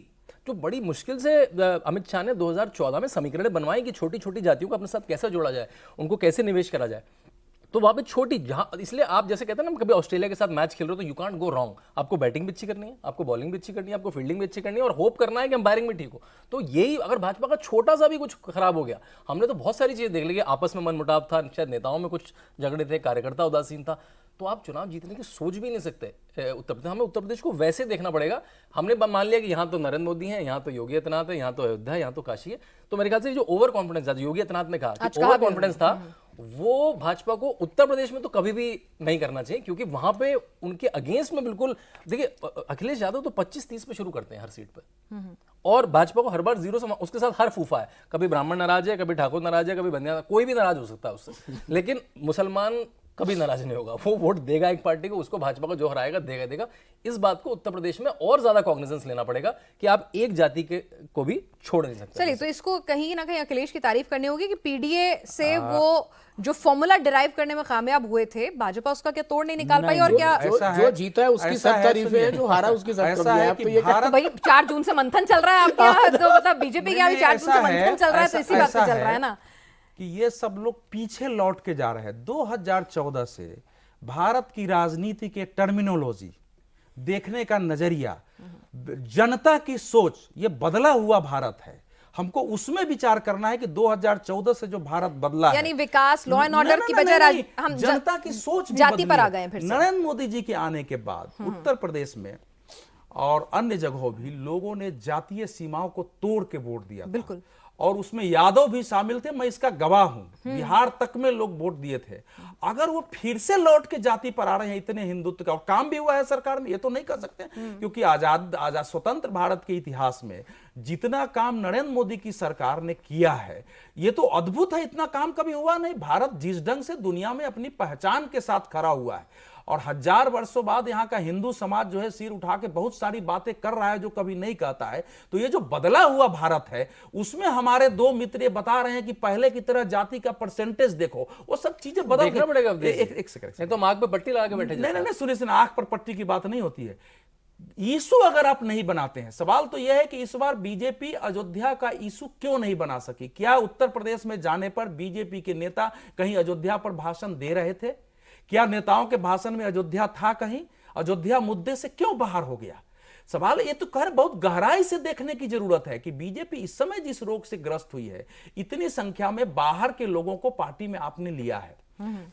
जो बड़ी मुश्किल से अमित शाह ने 2014 में समीकरण बनवाई कि छोटी छोटी जातियों को अपने साथ कैसे जोड़ा जाए, उनको कैसे निवेश करा जाए। तो वहां पे छोटी, जहां, इसलिए आप जैसे कहते हैं ना, कभी ऑस्ट्रेलिया के साथ मैच खेल रहे हो तो यू कांट गो रॉन्ग, आपको बैटिंग भी अच्छी करनी है, आपको बॉलिंग भी अच्छी करनी है, आपको फील्डिंग भी अच्छी करनी है और होप करना है कि अंपायरिंग में ठीक हो। तो यही अगर भाजपा का छोटा सा भी कुछ खराब हो गया, हमने तो बहुत सारी चीजें देख ली, आपस में मनमुटाव था, शायद नेताओं में कुछ झगड़े थे, कार्यकर्ता उदासीन था, तो आप चुनाव जीतने की सोच भी नहीं सकते उत्तर प्रदेश। हमें उत्तर प्रदेश को वैसे देखना पड़ेगा। हमने मान लिया कि यहाँ तो नरेंद्र मोदी है, यहाँ तो योगी आदित्यनाथ है, यहाँ तो अयोध्या है, यहाँ तो काशी है, तो मेरे ख्याल से जो ओवर कॉन्फिडेंस था, योगी आदित्यनाथ ने कहा कि ओवर कॉन्फिडेंस था, वो भाजपा को उत्तर प्रदेश में तो कभी भी नहीं करना चाहिए, क्योंकि वहां पे उनके अगेंस्ट में बिल्कुल, देखिए अखिलेश यादव तो 25-30 पे शुरू करते हैं हर सीट पे, और भाजपा को हर बार 0 से, उसके साथ हर फूफा है, कभी ब्राह्मण नाराज है, कभी ठाकुर नाराज है, कभी बंदिया, कोई भी नाराज हो सकता है उससे, लेकिन मुसलमान कभी नाराज नहीं होगा, वो वोट देगा एक पार्टी को, उसको भाजपा को जो हराएगा देगा। इस बात को उत्तर प्रदेश में और ज्यादा कॉग्निजेंस लेना पड़ेगा कि आप एक जाति के को भी छोड़ नहीं सकते। चलिए, तो इसको कहीं ना कहीं अखिलेश की तारीफ करनी होगी कि पीडीए से वो जो फॉर्मूला डिराइव करने में कामयाब हुए थे, भाजपा उसका क्या तोड़ नहीं निकाल पाई, और क्या जो जीता है उसकी सब तारीफें हैं, जो हारा उसकी सब कमियां हैं। तो ये तो भाई 4 जून से मंथन चल रहा है आपके यहाँ, तो मतलब बीजेपी के यहाँ भी 4 जून से मंथन चल रहा है, तो इसी बात पे चल रहा है ना कि ये सब लोग पीछे लौट के जा रहे हैं। 2014 से भारत की राजनीति के टर्मिनोलॉजी, देखने का नजरिया, जनता की सोच, ये बदला हुआ भारत है। हमको उसमें विचार करना है कि 2014 से जो भारत बदला है, यानी विकास, लॉ एंड ऑर्डर की बजाय हम जनता की सोच भी जाति बदली पर आ है। गए फिर से। नरेंद्र मोदी जी के आने के बाद उत्तर प्रदेश में और अन्य जगहों भी लोगों ने जातीय सीमाओं को तोड़ के वोट दिया था। बिल्कुल। और उसमें यादव भी शामिल थे, मैं इसका गवाह हूं। बिहार तक में लोग वोट दिए थे। अगर वो फिर से लौट के जाति पर आ रहे हैं इतने हिंदुत्व का, और काम भी हुआ है सरकार में, ये तो नहीं कर सकते, क्योंकि आजाद स्वतंत्र भारत के इतिहास में जितना काम नरेंद्र मोदी की सरकार ने किया है, ये तो अद्भुत है। इतना काम कभी हुआ नहीं। भारत जिस ढंग से दुनिया में अपनी पहचान के साथ खड़ा हुआ है, और 1000 वर्षों बाद यहाँ का हिंदू समाज जो है सिर उठा के बहुत सारी बातें कर रहा है जो कभी नहीं कहता है। तो ये जो बदला हुआ भारत है, उसमें हमारे दो मित्र ये बता रहे हैं कि पहले की तरह जाति का परसेंटेज देखो, वो सब चीजें बदल देखना पड़ेगा। एक सेकंड, नहीं तो आंख पे पट्टी लगा के बैठे। नहीं, सुनिए, आंख पर पट्टी की बात नहीं होती है। इशू अगर आप नहीं बनाते हैं, सवाल तो यह है कि इस बार बीजेपी अयोध्या का इशू क्यों नहीं बना सकी। क्या उत्तर प्रदेश में जाने पर बीजेपी के नेता कहीं अयोध्या पर भाषण दे रहे थे? क्या नेताओं के भाषण में अयोध्या था? कहीं अयोध्या मुद्दे से क्यों बाहर हो गया? सवाल ये तो खैर बहुत गहराई से देखने की जरूरत है कि बीजेपी इस समय जिस रोग से ग्रस्त हुई है, इतनी संख्या में बाहर के लोगों को पार्टी में आपने लिया है।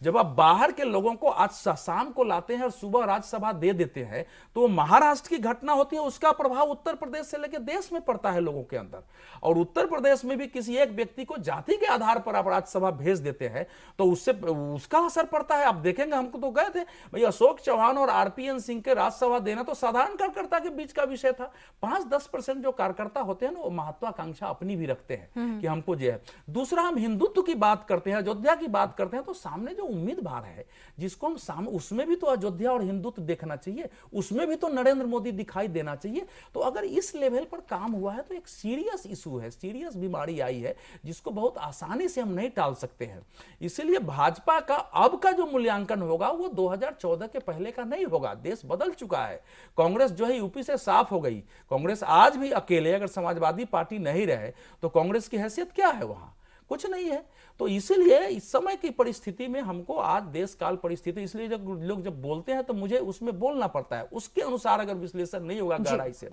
जब आप बाहर के लोगों को आज शाम को लाते हैं और सुबह राज्यसभा दे देते हैं, तो महाराष्ट्र की घटना होती है, उसका प्रभाव उत्तर प्रदेश से लेकर देश में पड़ता है लोगों के अंदर। और उत्तर प्रदेश में भी किसी एक व्यक्ति को जाति के आधार पर आप राज्यसभा भेज देते हैं तो उससे उसका असर पड़ता है। आप देखेंगे, हमको तो गए थे भाई, अशोक चौहान और आरपीएन सिंह के राज्यसभा देना तो साधारण कार्यकर्ता के बीच का विषय था। 5-10% जो कार्यकर्ता होते हैं ना, वो महत्वाकांक्षा अपनी भी रखते हैं कि हमको जो है। दूसरा, हम हिंदुत्व की बात करते हैं, अयोध्या की बात करते हैं, तो सामने जो उम्मीदवार है जिसको हम सामने, उसमें भी तो अयोध्या और हिंदुत्व देखना चाहिए, उसमें भी तो नरेंद्र मोदी दिखाई देना चाहिए। तो अगर इस लेवल पर काम हुआ है तो एक सीरियस इशू है, सीरियस बीमारी आई है जिसको बहुत आसानी से हम नहीं टाल सकते हैं। इसलिए भाजपा का अब का जो मूल्यांकन होगा वो 2014 के पहले का नहीं होगा। देश बदल चुका है। कांग्रेस जो है यूपी से साफ हो गई। कांग्रेस आज भी अकेले, अगर समाजवादी पार्टी नहीं रहे तो कांग्रेस की हैसियत क्या है? वहां कुछ नहीं है। तो इसीलिए इस समय की परिस्थिति में हमको आज देश काल परिस्थिति, इसलिए जब लोग जब बोलते हैं तो मुझे उसमें बोलना पड़ता है, उसके अनुसार अगर विश्लेषण नहीं होगा गहराई से।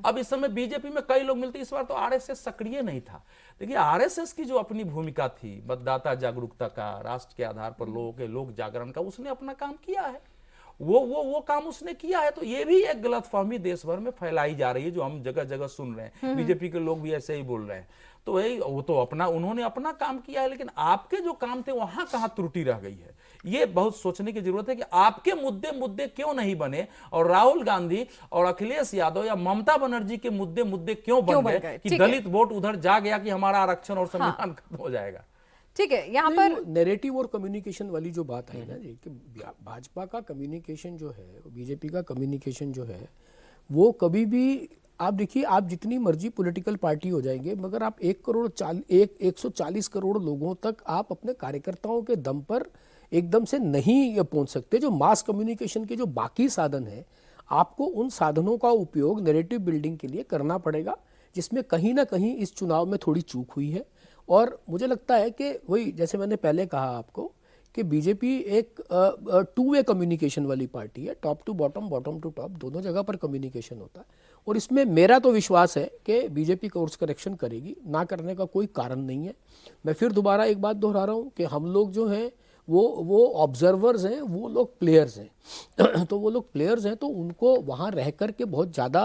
अब इस समय बीजेपी में कई लोग मिलते, इस बार तो आरएसएस सक्रिय नहीं था। देखिए, आरएसएस की जो अपनी भूमिका थी मतदाता जागरूकता का, राष्ट्र के आधार पर लोगों के लोक जागरण का, उसने अपना काम किया है। वो काम उसने किया है। तो ये भी एक गलतफहमी देश भर में फैलाई जा रही है जो हम जगह जगह सुन रहे हैं। बीजेपी के लोग भी ऐसे ही बोल रहे हैं। तो वो तो उन्होंने अपना काम किया है, लेकिन आपके जो काम थे वहां कहां त्रुटि रह गई है, ये बहुत सोचने की जरूरत है कि आपके मुद्दे क्यों नहीं बने, और राहुल गांधी और अखिलेश यादव या ममता बनर्जी के मुद्दे क्यों बन गए कि दलित वोट उधर जा गया कि हमारा आरक्षण और संविधान खत्म हो जाएगा। ठीक है, यहाँ पर नैरेटिव और कम्युनिकेशन वाली जो बात है ना जी, कि भाजपा का कम्युनिकेशन जो है, बीजेपी का कम्युनिकेशन जो है, वो कभी भी आप देखिए, आप जितनी मर्जी पॉलिटिकल पार्टी हो जाएंगे, मगर आप 140 करोड़ लोगों तक आप अपने कार्यकर्ताओं के दम पर एकदम से नहीं पहुंच सकते। जो मास कम्युनिकेशन के जो बाकी साधन हैं, आपको उन साधनों का उपयोग नैरेटिव बिल्डिंग के लिए करना पड़ेगा, जिसमें कहीं ना कहीं इस चुनाव में थोड़ी चूक हुई है। और मुझे लगता है कि वही, जैसे मैंने पहले कहा आपको, कि बीजेपी एक टू वे कम्युनिकेशन वाली पार्टी है, top to bottom, bottom to top, दोनों जगह पर कम्युनिकेशन होता है। और इसमें मेरा तो विश्वास है कि बीजेपी कोर्स करेक्शन करेगी, ना करने का कोई कारण नहीं है। मैं फिर दोबारा एक बात दोहरा रहा हूँ कि हम लोग जो हैं वो ऑब्जर्वर्स हैं, वो लोग प्लेयर्स हैं। तो वो लोग प्लेयर्स हैं, तो उनको वहाँ रह कर के बहुत ज़्यादा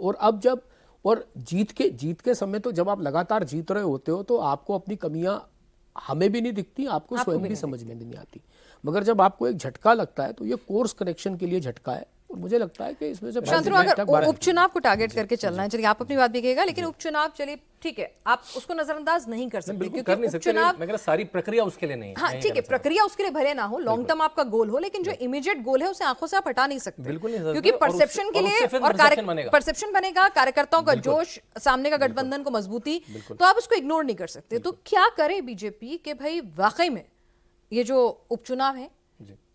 और अब जब और जीत के समय, तो जब आप लगातार जीत रहे होते हो तो आपको अपनी कमियां हमें भी नहीं दिखती, आपको स्वयं भी समझ में नहीं आती। मगर जब आपको एक झटका लगता है तो ये कोर्स करेक्शन के लिए झटका है। और मुझे लगता है कि इसमें से शांतनु, अगर उपचुनाव को टारगेट करके चलना है, चलिए आप अपनी बात भी कहेगा, लेकिन उपचुनाव चलिए ठीक है, आप उसको नजरअंदाज नहीं कर सकते, बिल्कुल कर नहीं सकते। उपचुनाव, मैं कह रहा सारी प्रक्रिया उसके लिए नहीं है। हाँ ठीक है, प्रक्रिया उसके लिए भले ना हो, लॉन्ग टर्म आपका गोल हो, लेकिन जो इमीडिएट गोल है उसे आंखों से आप हटा नहीं सकते। बिल्कुल नहीं सकते, क्योंकि और परसेप्शन के और लिए उससे फिर और perception बनेगा। परसेप्शन बनेगा, कार्यकर्ताओं का जोश, सामने का गठबंधन को मजबूती, तो आप उसको इग्नोर नहीं कर सकते। तो क्या करे बीजेपी कि भाई वाकई में ये जो उपचुनाव है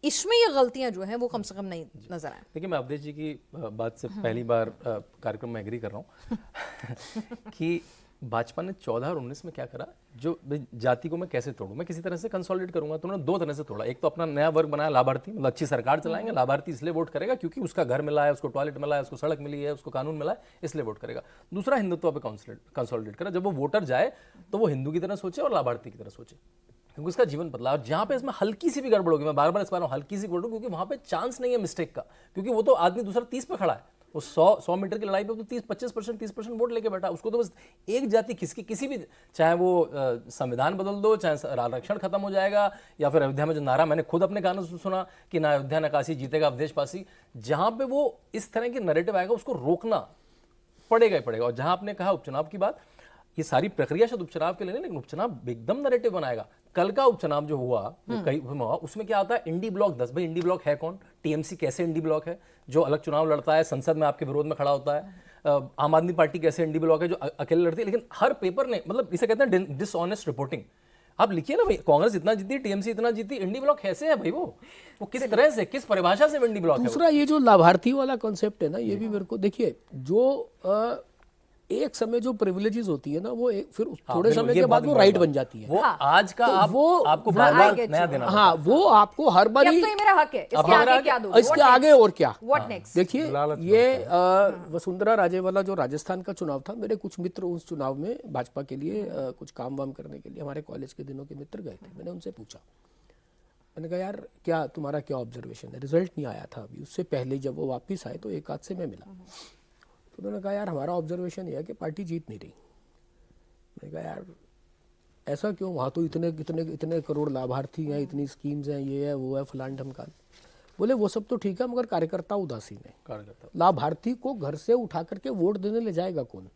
इसमें ये गलतियां जो हैं वो कम से कम नहीं नजर आए। देखिए, मैं अवधेश जी की बात से पहली बार कार्यक्रम में एग्री कर रहा हूँ कि भाजपा ने 14 और 19 में क्या करा, जो जाति को मैं कैसे तोड़ूं, मैं किसी तरह से कंसोलिडेट करूंगा, तो उन्होंने दो तरह से तोड़ा। एक तो अपना नया वर्ग बनाया, लाभार्थी, मतलब अच्छी सरकार चलाएंगे, लाभार्थी इसलिए वोट करेगा क्योंकि उसका घर मिला है, उसको टॉयलेट मिला है, उसको सड़क मिली है, उसको कानून मिला है, इसलिए वोट करेगा। दूसरा, हिंदुत्व पे कंसोलिडेट करा, जब वो वोटर जाए तो वो हिंदू की तरह सोचे और लाभार्थी की तरह सोचे, क्योंकि उसका जीवन बदला। और जहाँ पे इसमें हल्की सी भी गड़बड़ होगी, मैं बार बार इस बार हल्की सी गड़बड़, क्योंकि वहाँ पे चांस नहीं है मिस्टेक का, क्योंकि वो तो आदमी दूसरा 30 पे खड़ा है, वो 100 मीटर की लड़ाई पे तो 30% वोट लेके बैठा, उसको तो बस एक जाति खिसकी, किसी भी, चाहे वो संविधान बदल दो, चाहे आरक्षण खत्म हो जाएगा, या फिर अयोध्या में जो नारा मैंने खुद अपने कानों से सुना कि ना अयोध्या ना काशी, जीतेगा अवधेश पासी, जहां पे वो इस तरह की नैरेटिव आएगा उसको रोकना पड़ेगा ही पड़ेगा। और जहां आपने कहा उपचुनाव की बात, ये सारी प्रक्रिया शायद उपचुनाव के लिए नहीं, लेकिन उपचुनाव एकदम नैरेटिव बनाएगा। कल का उपचुनाव जो हुआ कई हुआ, उसमें क्या आता है, इंडी ब्लॉक 10, भाई इंडी ब्लॉक है कौन, टीएमसी कैसे इंडी ब्लॉक है, जो अलग चुनाव लड़ता है, संसद में आपके विरोध में खड़ा होता है, आम आदमी पार्टी कैसे इंडी ब्लॉक है जो अकेले लड़ती है। लेकिन हर पेपर ने, मतलब इसे कहते हैं डिसऑनेस्ट रिपोर्टिंग। आप लिखिए ना भाई, कांग्रेस इतना जीती, टीएमसी इतना जीती, इंडी ब्लॉक कैसे है भाई, वो किस तरह से, किस परिभाषा से इंडी ब्लॉक है। दूसरा, ये जो लाभार्थी वाला कॉन्सेप्ट है ना, ये भी मेरे को, देखिए, जो एक समय जो प्रिविलेजेस होती है ना, वो फिर थोड़े समय के बाद वो राइट बन जाती है। वो आज का आपको हाँ, बार-बार नया देना। हाँ, वो आपको हर बार तो ये मेरा हक है, इसके आगे क्या दूं, इसके आगे और क्या, व्हाट नेक्स्ट। देखिए, ये वसुंधरा राजे वाला जो राजस्थान का चुनाव था, मेरे कुछ मित्र उस चुनाव में भाजपा के लिए कुछ काम वाम करने के लिए हमारे कॉलेज के दिनों के मित्र गए थे। मैंने उनसे पूछा, मैंने कहा यार क्या तुम्हारा क्या ऑब्जर्वेशन है, रिजल्ट नहीं आया था अभी, उससे पहले जब वो वापिस आए तो एक आध से मैं मिला, तो उन्होंने कहा यार हमारा ऑब्जर्वेशन ये है कि पार्टी जीत नहीं रही। मैंने कहा यार ऐसा क्यों, वहाँ तो इतने करोड़ लाभार्थी हैं, इतनी स्कीम्स हैं, ये है वो है, फलान ढमकान। बोले वो सब तो ठीक है, मगर कार्यकर्ता उदासीन है, लाभार्थी को घर से उठा करके वोट देने ले जाएगा कौन।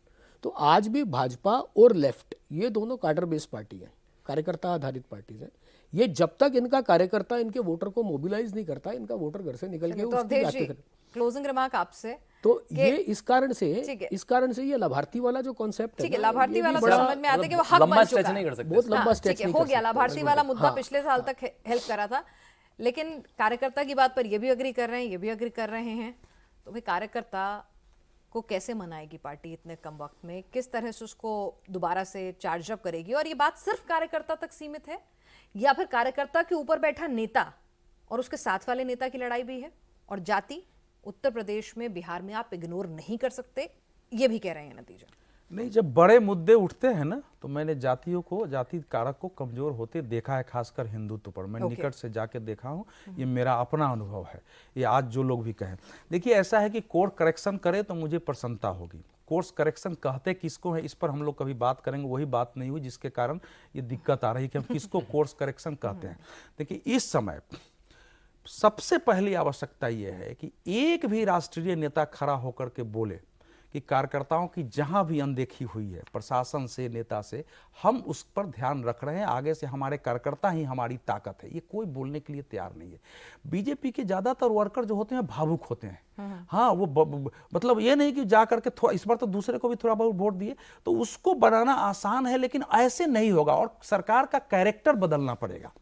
तो आज भी भाजपा और लेफ्ट, ये दोनों कार्डर बेस्ड पार्टी है, कार्यकर्ता आधारित पार्टी है। ये जब तक इनका कार्यकर्ता इनके वोटर को मोबिलाइज नहीं करता, इनका वोटर घर से निकल के क्लोजिंग रिमार्क आपसे, तो ये इस कारण से ये लाभार्थी वाला जो कॉन्सेप्ट है, ठीक है, लाभार्थी वाला तो समझ में आता है कि वो हक बन चुका है, बहुत लंबा स्ट्रेच नहीं हो गया। लाभार्थी वाला मुद्दा पिछले साल तक हेल्प करा था, लेकिन कार्यकर्ता की बात पर ये भी अग्री कर रहे हैं, ये भी अग्री कर रहे हैं। तो भाई कार्यकर्ता को कैसे मनाएगी पार्टी इतने कम वक्त में, किस तरह से उसको दोबारा से चार्ज अप करेगी? और ये बात सिर्फ कार्यकर्ता तक सीमित है या फिर कार्यकर्ता के ऊपर बैठा नेता और उसके साथ वाले नेता की लड़ाई भी है? और जाति उत्तर प्रदेश में, बिहार में आप इग्नोर नहीं कर सकते, ये भी कह रहे हैं नतीजा। नहीं, जब बड़े मुद्दे उठते हैं ना, तो मैंने जातियों को, जाति कारक को कमजोर होते देखा है, खासकर हिंदुत्व पर। मैं निकट से जाके देखा हूँ, ये मेरा अपना अनुभव है, ये आज जो लोग भी कहें। देखिए, ऐसा है कि कोर्स करेक्शन करे तो मुझे प्रसन्नता होगी। कोर्स करेक्शन कहते किसको है, इस पर हम लोग कभी बात करेंगे, वही बात नहीं हुई जिसके कारण ये दिक्कत आ रही है कि हम किसको कोर्स करेक्शन कहते हैं। देखिए, इस समय सबसे पहली आवश्यकता यह है कि एक भी राष्ट्रीय नेता खड़ा होकर के बोले कि कार्यकर्ताओं की जहां भी अनदेखी हुई है प्रशासन से, नेता से, हम उस पर ध्यान रख रहे हैं। आगे से हमारे कार्यकर्ता ही हमारी ताकत है, ये कोई बोलने के लिए तैयार नहीं है। बीजेपी के ज्यादातर वर्कर जो होते हैं भावुक होते हैं। हाँ, वो मतलब ये नहीं कि जा करके थोड़ा, इस बार तो दूसरे को भी थोड़ा बहुत वोट दिए, तो उसको बनाना आसान है, लेकिन ऐसे नहीं होगा। और सरकार का कैरेक्टर बदलना पड़ेगा।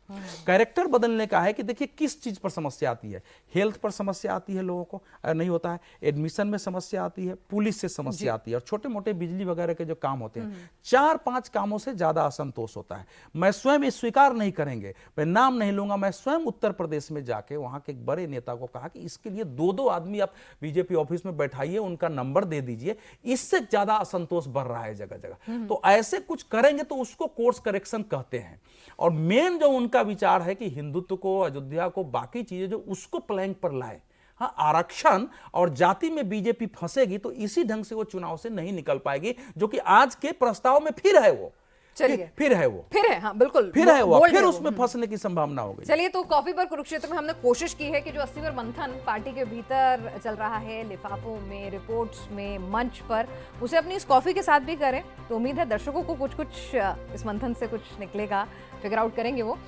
कैरेक्टर बदलने का है कि देखिए किस चीज पर समस्या आती है। हेल्थ पर समस्या आती है, लोगों को नहीं होता है। एडमिशन में समस्या आती है, पुलिस से समस्या आती है, और छोटे मोटे बिजली वगैरह के जो काम होते हैं, 4-5 कामों से ज्यादा असंतोष होता है। मैं स्वयं स्वीकार नहीं करेंगे, मैं नाम नहीं लूंगा, मैं स्वयं उत्तर प्रदेश में जाके वहां के एक बड़े नेता को कहा कि इसके लिए 2-2 आदमी आप बीजेपी ऑफिस में बैठाइए, उनका नंबर दे दीजिए, इससे ज्यादा असंतोष बढ़ रहा है जगह जगह। तो ऐसे कुछ करेंगे तो उसको कोर्स करेक्शन कहते हैं। और मेन जो उनका विचार है कि हिंदुत्व को, अयोध्या को, बाकी चीजें जो उसको प्लैंक पर लाए। हाँ, आरक्षण और जाति में बीजेपी फंसेगी तो इसी ढंग से वो चुनाव से नहीं निकल पाएगी, जो कि आज के प्रस्ताव में फिर है वो। चलिए, फिर है वो, फिर है, हाँ बिल्कुल, फिर है वो, बोल्ड फिर है उसमें फंसने की संभावना हो गई। चलिए, तो कॉफी पर कुरुक्षेत्र में हमने कोशिश की है कि जो 80 पर मंथन पार्टी के भीतर चल रहा है, लिफाफों में, रिपोर्ट्स में, मंच पर, उसे अपनी इस कॉफी के साथ भी करें। तो उम्मीद है दर्शकों को कुछ इस मंथन से कुछ निकलेगा, फिगर आउट करेंगे वो।